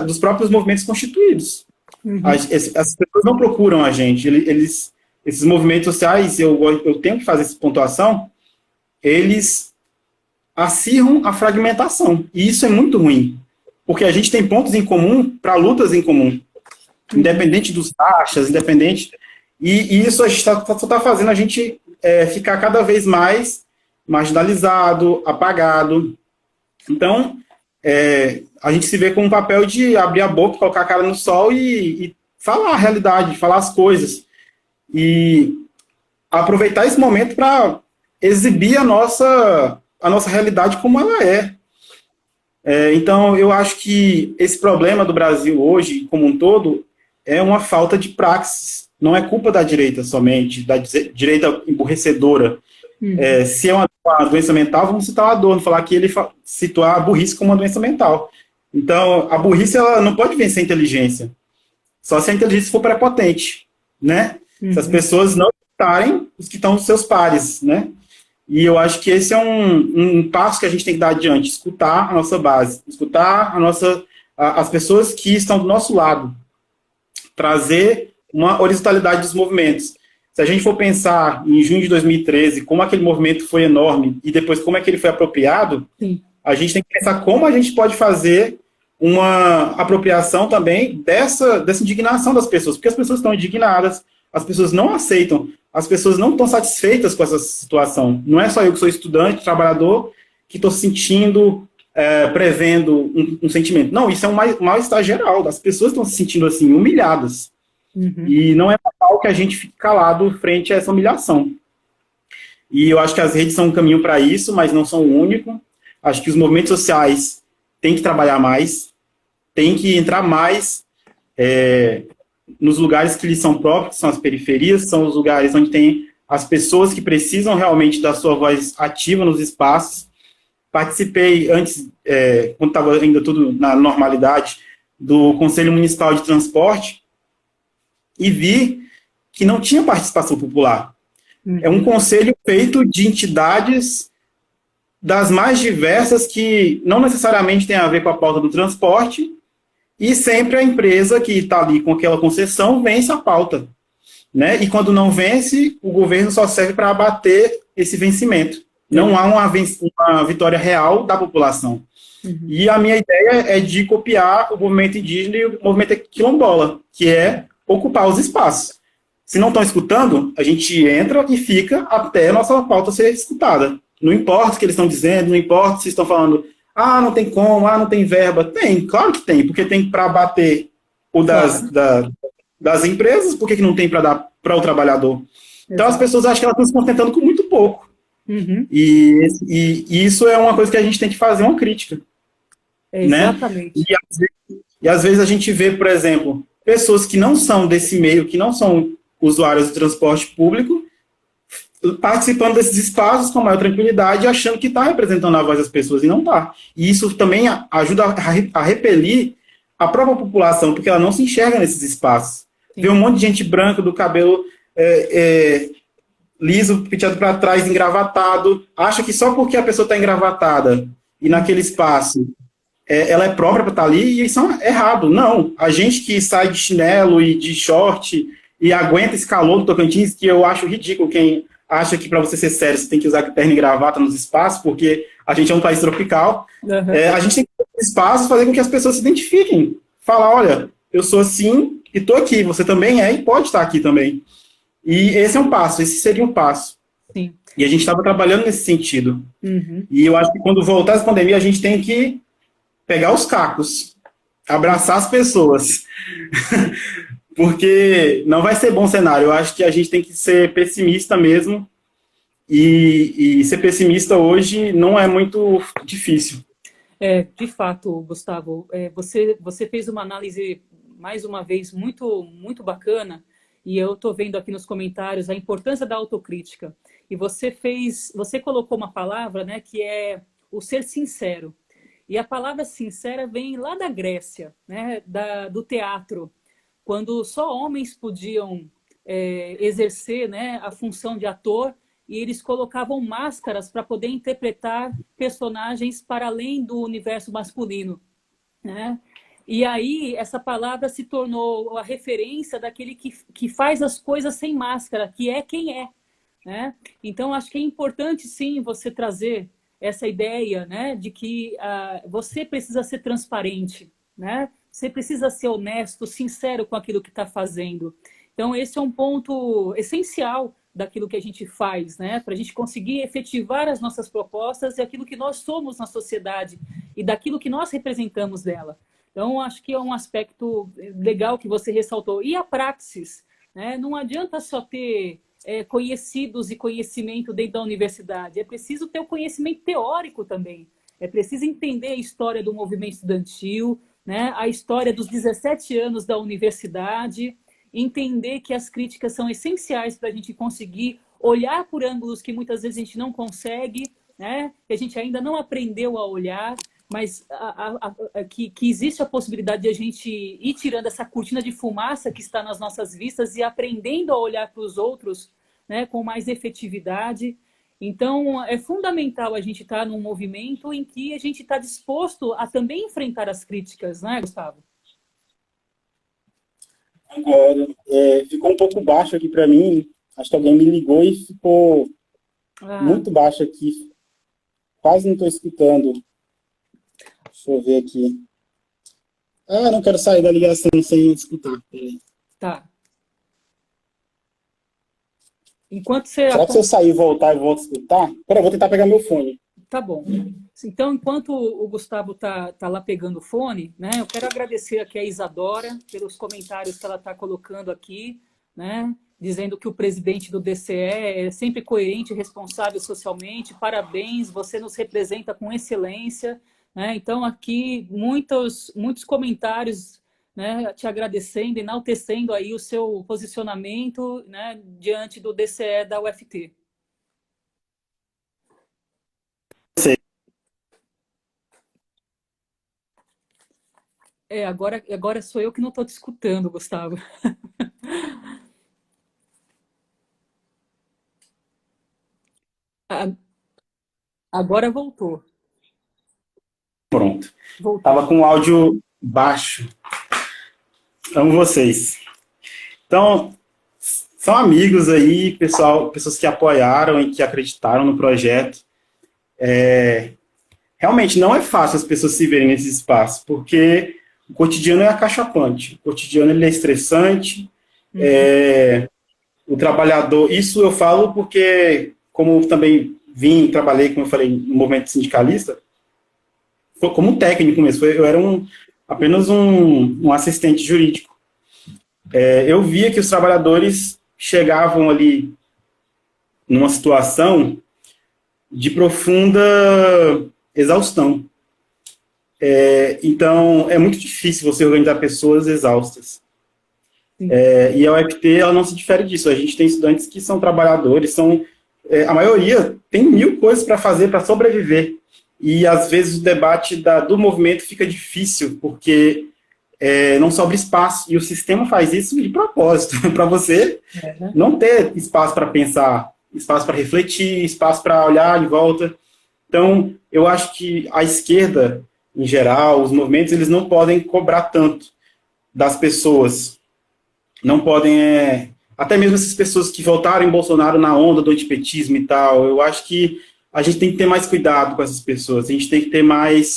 dos próprios movimentos constituídos. Uhum. As pessoas não procuram a gente, esses movimentos sociais, eu tenho que fazer essa pontuação, eles acirram a fragmentação, e isso é muito ruim, porque a gente tem pontos em comum para lutas em comum, independente dos taxas, independente, e isso a gente só está fazendo a gente ficar cada vez mais marginalizado, apagado. Então, a gente se vê com um papel de abrir a boca, colocar a cara no sol e falar a realidade, falar as coisas. E aproveitar esse momento para exibir a nossa realidade como ela é. Então, eu acho que esse problema do Brasil hoje, como um todo, é uma falta de praxis. Não é culpa da direita somente, da direita emburrecedora. Se é uma doença mental, vamos citar o Adorno, falar que ele citou a burrice como uma doença mental. Então, a burrice ela não pode vencer a inteligência. Só se a inteligência for prepotente, né? Se as pessoas não escutarem os que estão dos seus pares, né? E eu acho que esse é um passo que a gente tem que dar adiante, escutar a nossa base, escutar as pessoas que estão do nosso lado, trazer uma horizontalidade dos movimentos. Se a gente for pensar em junho de 2013, como aquele movimento foi enorme e depois como é que ele foi apropriado, sim, a gente tem que pensar como a gente pode fazer uma apropriação também dessa indignação das pessoas, porque as pessoas estão indignadas, as pessoas não aceitam, as pessoas não estão satisfeitas com essa situação. Não é só eu que sou estudante, trabalhador, que estou sentindo, prevendo um sentimento. Não, isso é um mal-estar geral, as pessoas estão se sentindo assim, humilhadas. Uhum. E não é normal que a gente fique calado frente a essa humilhação. E eu acho que as redes são um caminho para isso, mas não são o único. Acho que os movimentos sociais têm que trabalhar mais, têm que entrar mais nos lugares que lhes são próprios, que são as periferias, são os lugares onde tem as pessoas que precisam realmente da sua voz ativa nos espaços. Participei antes, quando estava ainda tudo na normalidade, do Conselho Municipal de Transporte, e vi que não tinha participação popular. É um conselho feito de entidades das mais diversas que não necessariamente tem a ver com a pauta do transporte, e sempre a empresa que está ali com aquela concessão vence a pauta. Né? E quando não vence, o governo só serve para abater esse vencimento. Não há uma vitória real da população. Uhum. E a minha ideia é de copiar o movimento indígena e o movimento quilombola, que é ocupar os espaços. Se não estão escutando, a gente entra e fica até a nossa pauta ser escutada. Não importa o que eles estão dizendo, não importa se estão falando, não tem como, não tem verba. Tem, claro que tem, porque tem para bater o das empresas, por que não tem para dar para o trabalhador? Então as pessoas acham que elas estão se contentando com muito pouco. Uhum. E isso é uma coisa que a gente tem que fazer uma crítica. Exatamente. Né? E às vezes a gente vê, por exemplo, pessoas que não são desse meio, que não são usuários do transporte público, participando desses espaços com maior tranquilidade, achando que está representando a voz das pessoas, e não está. E isso também ajuda a repelir a própria população, porque ela não se enxerga nesses espaços. Sim. Vê um monte de gente branca, do cabelo liso, penteado para trás, engravatado, acha que só porque a pessoa está engravatada e naquele espaço ela é própria para estar ali, e isso é errado. Não, a gente que sai de chinelo e de short e aguenta esse calor do Tocantins, que eu acho ridículo quem acha que para você ser sério você tem que usar terno e gravata nos espaços, porque a gente é um país tropical. Uhum. A gente tem que ter espaços, fazer com que as pessoas se identifiquem. Falar, olha, eu sou assim e estou aqui, você também é e pode estar aqui também. E esse é um passo, esse seria um passo. Sim. E a gente estava trabalhando nesse sentido. Uhum. E eu acho que quando voltar essa pandemia, a gente tem que pegar os cacos, abraçar as pessoas. Porque não vai ser bom cenário. Eu acho que a gente tem que ser pessimista mesmo. E ser pessimista hoje não é muito difícil. De fato, Gustavo, você fez uma análise, mais uma vez, muito, muito bacana. E eu estou vendo aqui nos comentários a importância da autocrítica. E você colocou uma palavra, né, que é o ser sincero. E a palavra sincera vem lá da Grécia, né, do teatro, quando só homens podiam exercer, né, a função de ator, e eles colocavam máscaras para poder interpretar personagens para além do universo masculino, né? E aí essa palavra se tornou a referência daquele que faz as coisas sem máscara, que é quem é, né? Então acho que é importante sim você trazer essa ideia, né, de que você precisa ser transparente, né? Você precisa ser honesto, sincero com aquilo que está fazendo. Então esse é um ponto essencial daquilo que a gente faz, né? Para a gente conseguir efetivar as nossas propostas e aquilo que nós somos na sociedade e daquilo que nós representamos dela. Então, acho que é um aspecto legal que você ressaltou. E a praxis, né? Não adianta só ter conhecidos e conhecimento dentro da universidade. É preciso ter o conhecimento teórico também. É preciso entender a história do movimento estudantil, né? A história dos 17 anos da universidade, entender que as críticas são essenciais para a gente conseguir olhar por ângulos que muitas vezes a gente não consegue, né? Que a gente ainda não aprendeu a olhar, mas que existe a possibilidade de a gente ir tirando essa cortina de fumaça que está nas nossas vistas e aprendendo a olhar para os outros, né, com mais efetividade. Então, é fundamental a gente estar num movimento em que a gente está disposto a também enfrentar as críticas, né, Gustavo? Agora, ficou um pouco baixo aqui para mim. Acho que alguém me ligou e ficou muito baixo aqui. Quase não estou escutando. Deixa eu ver aqui. Não quero sair da ligação sem escutar. Tá. Enquanto você... Será que se eu sair e voltar, eu volto a escutar? Peraí, eu vou tentar pegar meu fone. Tá bom. Então, enquanto o Gustavo tá lá pegando o fone, né, eu quero agradecer aqui a Isadora pelos comentários que ela está colocando aqui, né, dizendo que o presidente do DCE é sempre coerente e responsável socialmente. Parabéns, você nos representa com excelência. Né? Então, aqui, muitos comentários, né, te agradecendo, enaltecendo aí o seu posicionamento, né, diante do DCE da UFT. Agora sou eu que não estou te escutando, Gustavo. Agora voltou. Pronto. Voltou. Tava com o áudio baixo. Amo vocês. Então, são amigos aí, pessoas que apoiaram e que acreditaram no projeto. Realmente não é fácil as pessoas se verem nesse espaço, porque o cotidiano é acachapante. O cotidiano ele é estressante. O trabalhador... Isso eu falo porque, como também trabalhei, como eu falei, no movimento sindicalista, como um técnico mesmo. Eu era apenas um assistente jurídico. Eu via que os trabalhadores chegavam ali numa situação de profunda exaustão. Então, é muito difícil você organizar pessoas exaustas. E a UFT, ela não se difere disso. A gente tem estudantes que são trabalhadores, a maioria tem 1000 coisas para fazer para sobreviver. E, às vezes, o debate do movimento fica difícil, porque não sobra espaço. E o sistema faz isso de propósito, para você não ter espaço para pensar, espaço para refletir, espaço para olhar de volta. Então, eu acho que a esquerda, em geral, os movimentos, eles não podem cobrar tanto das pessoas. Não podem... até mesmo essas pessoas que votaram em Bolsonaro na onda do antipetismo e tal, eu acho que a gente tem que ter mais cuidado com essas pessoas, a gente tem que ter mais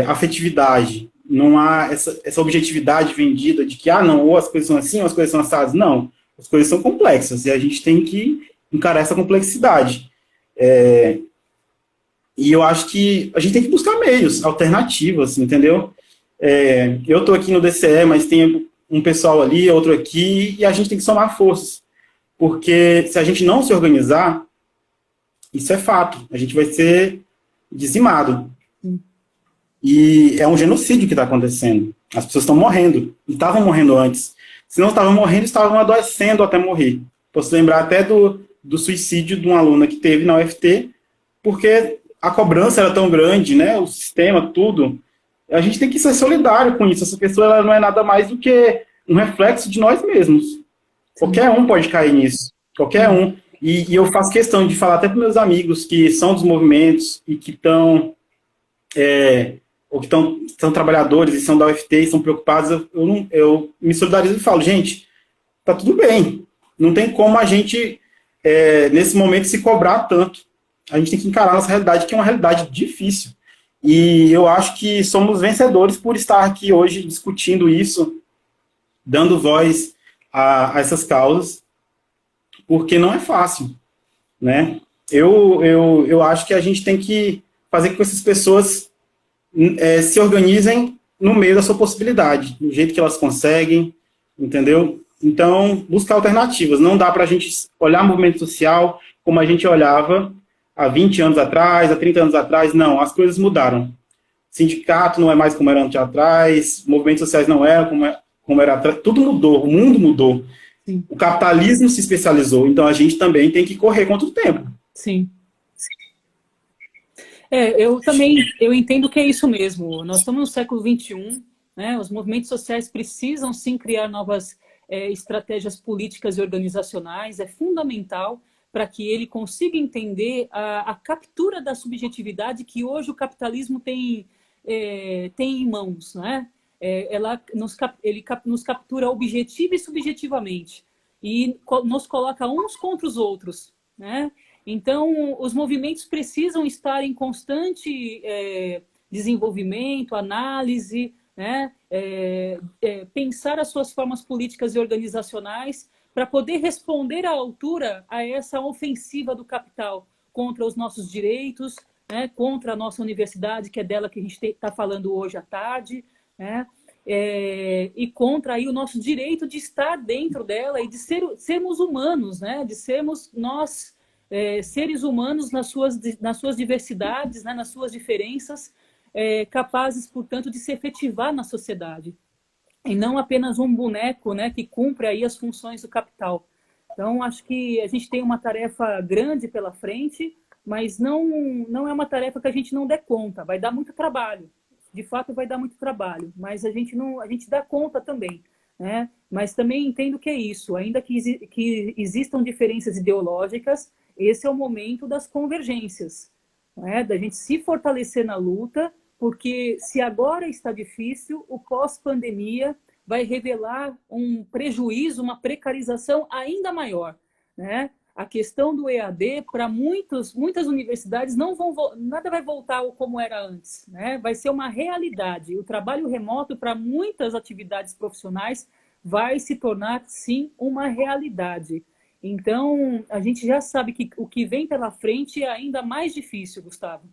afetividade. Não há essa objetividade vendida de que, não, ou as coisas são assim, ou as coisas são assadas. Não, as coisas são complexas, e a gente tem que encarar essa complexidade. E eu acho que a gente tem que buscar meios alternativos, entendeu? Eu estou aqui no DCE, mas tem um pessoal ali, outro aqui, e a gente tem que somar forças. Porque se a gente não se organizar, isso é fato, a gente vai ser dizimado. E é um genocídio que está acontecendo. As pessoas estão morrendo, e estavam morrendo antes. Se não estavam morrendo, estavam adoecendo até morrer. Posso lembrar até do suicídio de uma aluna que teve na UFT, porque a cobrança era tão grande, né? O sistema, tudo. A gente tem que ser solidário com isso. Essa pessoa ela não é nada mais do que um reflexo de nós mesmos. Qualquer um pode cair nisso. Qualquer um. E eu faço questão de falar até para meus amigos que são dos movimentos e que estão... ou que são trabalhadores e são da UFT e são preocupados, eu me solidarizo e falo, gente, tá tudo bem. Não tem como a gente, nesse momento, se cobrar tanto. A gente tem que encarar a nossa realidade, que é uma realidade difícil. E eu acho que somos vencedores por estar aqui hoje discutindo isso, dando voz a essas causas, porque não é fácil, né? Eu acho que a gente tem que fazer com que essas pessoas se organizem no meio da sua possibilidade, do jeito que elas conseguem, entendeu? Então, buscar alternativas. Não dá para a gente olhar o movimento social como a gente olhava há 20 anos atrás, há 30 anos atrás. Não, as coisas mudaram. Sindicato não é mais como era antes atrás, movimentos sociais não eram como era atrás. Tudo mudou, o mundo mudou. Sim. O capitalismo se especializou, então a gente também tem que correr contra o tempo. Sim. Eu entendo que é isso mesmo. Nós estamos no século XXI, né? Os movimentos sociais precisam sim criar novas estratégias políticas e organizacionais. É fundamental para que ele consiga entender a captura da subjetividade que hoje o capitalismo tem em mãos, né? Ele nos captura objetiva e subjetivamente e nos coloca uns contra os outros, né? Então, os movimentos precisam estar em constante desenvolvimento, análise, né? Pensar as suas formas políticas e organizacionais para poder responder à altura a essa ofensiva do capital contra os nossos direitos, né? Contra a nossa universidade, que é dela que a gente está falando hoje à tarde, né? E contra aí o nosso direito de estar dentro dela e de sermos humanos, né? De sermos nós... seres humanos nas suas diversidades, né, nas suas diferenças, capazes, portanto, de se efetivar na sociedade. E não apenas um boneco, né, que cumpre aí as funções do capital. Então, acho que a gente tem uma tarefa grande pela frente, mas não é uma tarefa que a gente não der conta. Vai dar muito trabalho. De fato, vai dar muito trabalho. Mas a gente dá conta também, né? Mas também entendo que é isso. Ainda que existam diferenças ideológicas, esse é o momento das convergências, né? Da gente se fortalecer na luta, porque se agora está difícil, o pós-pandemia vai revelar um prejuízo, uma precarização ainda maior, né? A questão do EAD, para muitas universidades, nada vai voltar como era antes, né? Vai ser uma realidade. O trabalho remoto, para muitas atividades profissionais, vai se tornar, sim, uma realidade. Então, a gente já sabe que o que vem pela frente é ainda mais difícil, Gustavo.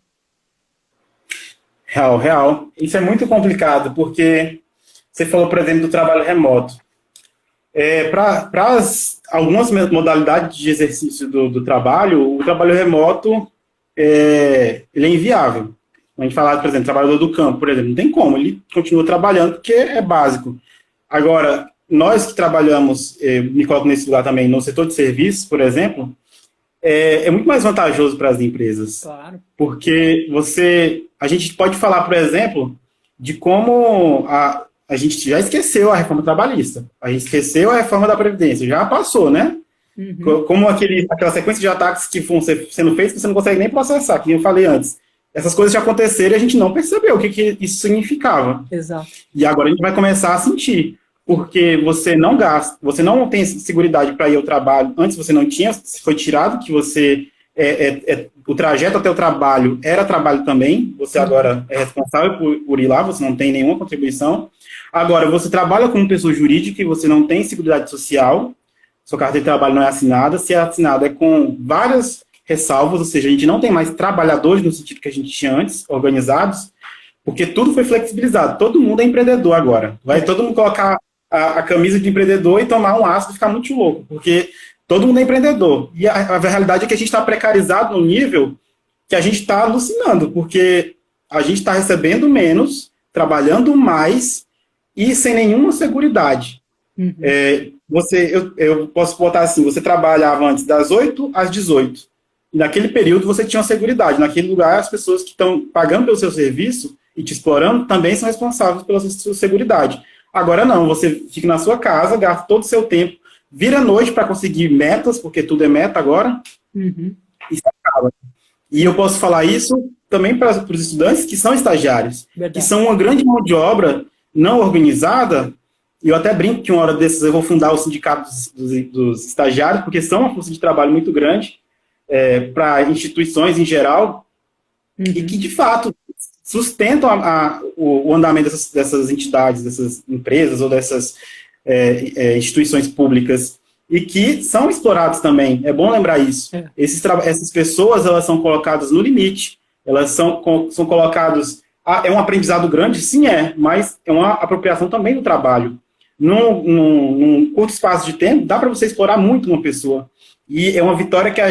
Real. Isso é muito complicado, porque você falou, por exemplo, do trabalho remoto. Para algumas modalidades de exercício do trabalho, o trabalho remoto ele é inviável. A gente fala, por exemplo, trabalhador do campo, por exemplo, não tem como, ele continua trabalhando porque é básico. Agora, nós que trabalhamos, me coloco nesse lugar também, no setor de serviços, por exemplo, é muito mais vantajoso para as empresas. Claro. Porque a gente pode falar, por exemplo, de como a gente já esqueceu a reforma trabalhista, a gente esqueceu a reforma da Previdência, já passou, né? Uhum. Como aquela sequência de ataques que foram sendo feitos que você não consegue nem processar, que eu falei antes. Essas coisas já aconteceram e a gente não percebeu o que isso significava. Exato. E agora a gente vai começar a sentir. Porque você não gasta, você não tem seguridade para ir ao trabalho, antes você não tinha, foi tirado que você, o trajeto até o trabalho era trabalho também, você agora é responsável por ir lá, você não tem nenhuma contribuição. Agora, você trabalha como pessoa jurídica e você não tem seguridade social, sua carteira de trabalho não é assinada, se é assinada é com várias ressalvas, ou seja, a gente não tem mais trabalhadores no sentido que a gente tinha antes, organizados, porque tudo foi flexibilizado, todo mundo é empreendedor agora, vai todo mundo colocar a camisa de empreendedor e tomar um ácido e ficar muito louco, porque todo mundo é empreendedor. E a realidade é que a gente está precarizado no nível que a gente está alucinando, porque a gente está recebendo menos, trabalhando mais e sem nenhuma seguridade. Uhum. Eu posso botar assim, você trabalhava antes das 8 às 18, e naquele período você tinha uma seguridade. Naquele lugar, as pessoas que estão pagando pelo seu serviço e te explorando também são responsáveis pela sua seguridade. Agora não, você fica na sua casa, gasta todo o seu tempo vira noite para conseguir metas, porque tudo é meta agora, e se acaba. E eu posso falar isso também para os estudantes que são estagiários, que são uma grande mão de obra não organizada. E eu até brinco que uma hora dessas eu vou fundar o sindicato dos estagiários, porque são uma força de trabalho muito grande para instituições em geral, e que, de fato, sustentam o andamento dessas entidades, dessas empresas ou dessas instituições públicas, e que são explorados também. É bom lembrar isso. Essas pessoas, elas são colocadas no limite, elas são colocadas... é um aprendizado grande? Sim, mas é uma apropriação também do trabalho. Num curto espaço de tempo, dá para você explorar muito uma pessoa. E é uma vitória que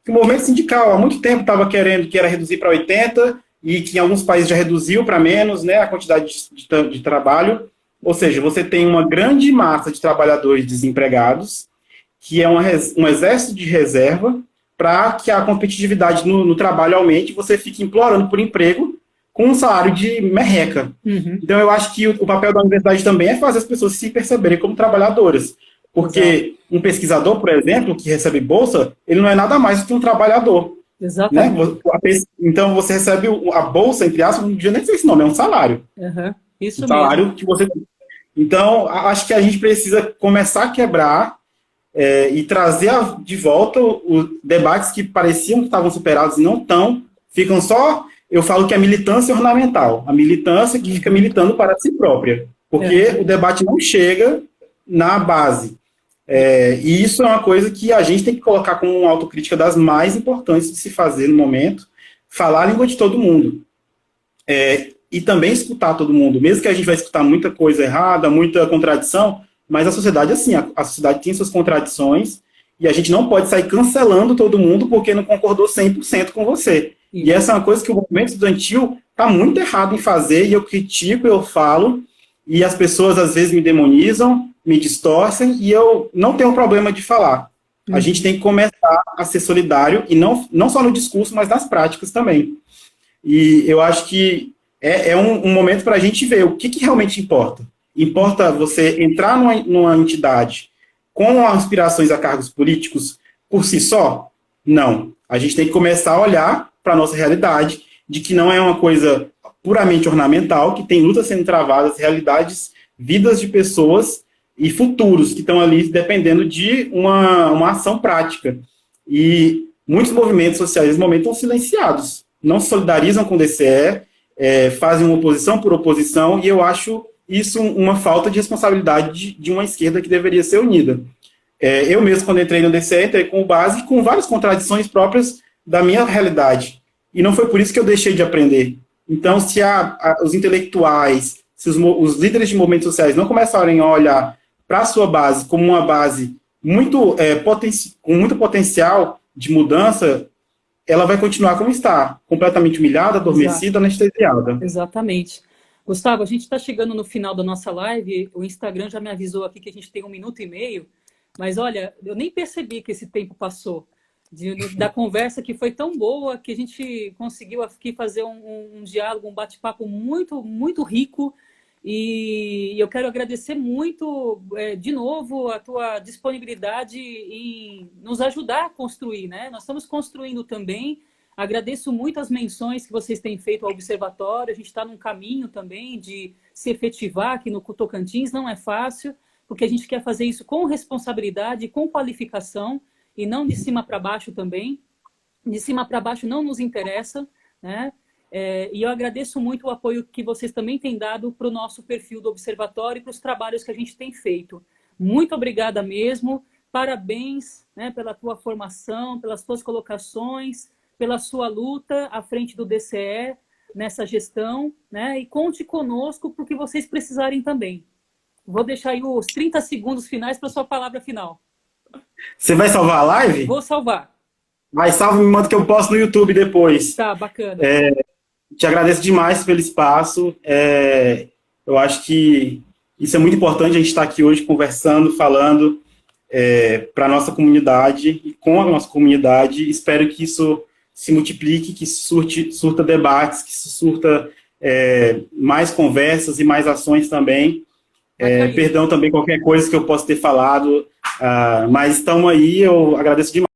que o movimento sindical há muito tempo estava querendo, que era reduzir para 80, e que em alguns países já reduziu para menos, né, a quantidade de trabalho. Ou seja, você tem uma grande massa de trabalhadores desempregados, que é um exército de reserva, para que a competitividade no trabalho aumente, e você fique implorando por emprego com um salário de merreca. Então, eu acho que o papel da universidade também é fazer as pessoas se perceberem como trabalhadoras. Porque um pesquisador, por exemplo, que recebe bolsa, ele não é nada mais do que um trabalhador. Exatamente. Né? Então, você recebe a bolsa, entre aspas, não devia nem ser esse nome, é um salário. Isso um salário mesmo. Que você... Então, acho que a gente precisa começar a quebrar e trazer de volta os debates que pareciam que estavam superados e não estão, ficam só... Eu falo que é militância ornamental, a militância que fica militando para si própria, porque o debate não chega na base. E isso é uma coisa que a gente tem que colocar como uma autocrítica das mais importantes de se fazer no momento, falar a língua de todo mundo. E também escutar todo mundo, mesmo que a gente vai escutar muita coisa errada, muita contradição, mas a sociedade, assim, a sociedade tem suas contradições, e a gente não pode sair cancelando todo mundo porque não concordou 100% com você. E essa é uma coisa que o movimento estudantil está muito errado em fazer, e eu critico, eu falo, e as pessoas às vezes me demonizam, me distorcem, e eu não tenho problema de falar. A gente tem que começar a ser solidário, e não só no discurso, mas nas práticas também. E eu acho que é um momento para a gente ver o que realmente importa. Importa você entrar numa entidade com aspirações a cargos políticos por si só? Não. A gente tem que começar a olhar para a nossa realidade, de que não é uma coisa puramente ornamental, que tem lutas sendo travadas, realidades, vidas de pessoas e futuros que estão ali dependendo de uma ação prática. E muitos movimentos sociais, nesse momento, estão silenciados, não se solidarizam com o DCE, fazem uma oposição por oposição, e eu acho isso uma falta de responsabilidade de uma esquerda que deveria ser unida. Eu mesmo, quando entrei no DCE, entrei com base com várias contradições próprias da minha realidade. E não foi por isso que eu deixei de aprender. Então, se os intelectuais, se os líderes de movimentos sociais não começarem a olhar para a sua base como uma base com muito potencial de mudança, ela vai continuar como está, completamente humilhada, adormecida, anestesiada. Exatamente. Gustavo, a gente está chegando no final da nossa live, o Instagram já me avisou aqui que a gente tem 1 minuto e meio, mas olha, eu nem percebi que esse tempo passou, da conversa que foi tão boa, que a gente conseguiu aqui fazer um diálogo, um bate-papo muito, muito rico, e eu quero agradecer muito, de novo, a tua disponibilidade em nos ajudar a construir, né? Nós estamos construindo também. Agradeço muito as menções que vocês têm feito ao Observatório. A gente está num caminho também de se efetivar aqui no Tocantins. Não é fácil, porque a gente quer fazer isso com responsabilidade, com qualificação, e não de cima para baixo também. De cima para baixo não nos interessa, né? E eu agradeço muito o apoio que vocês também têm dado para o nosso perfil do Observatório e para os trabalhos que a gente tem feito. Muito obrigada mesmo. Parabéns, né, pela tua formação, pelas tuas colocações, pela sua luta à frente do DCE nessa gestão, né? E conte conosco para o que vocês precisarem também. Vou deixar aí os 30 segundos finais para a sua palavra final. Você vai salvar a live? Vou salvar. Mas salve, me manda que eu posto no YouTube depois. Tá, bacana. Te agradeço demais pelo espaço. Eu acho que isso é muito importante, a gente estar aqui hoje conversando, falando para a nossa comunidade e com a nossa comunidade. Espero que isso se multiplique, que isso surta debates, que isso surta mais conversas e mais ações também, Perdão também qualquer coisa que eu possa ter falado, mas estamos aí, eu agradeço demais.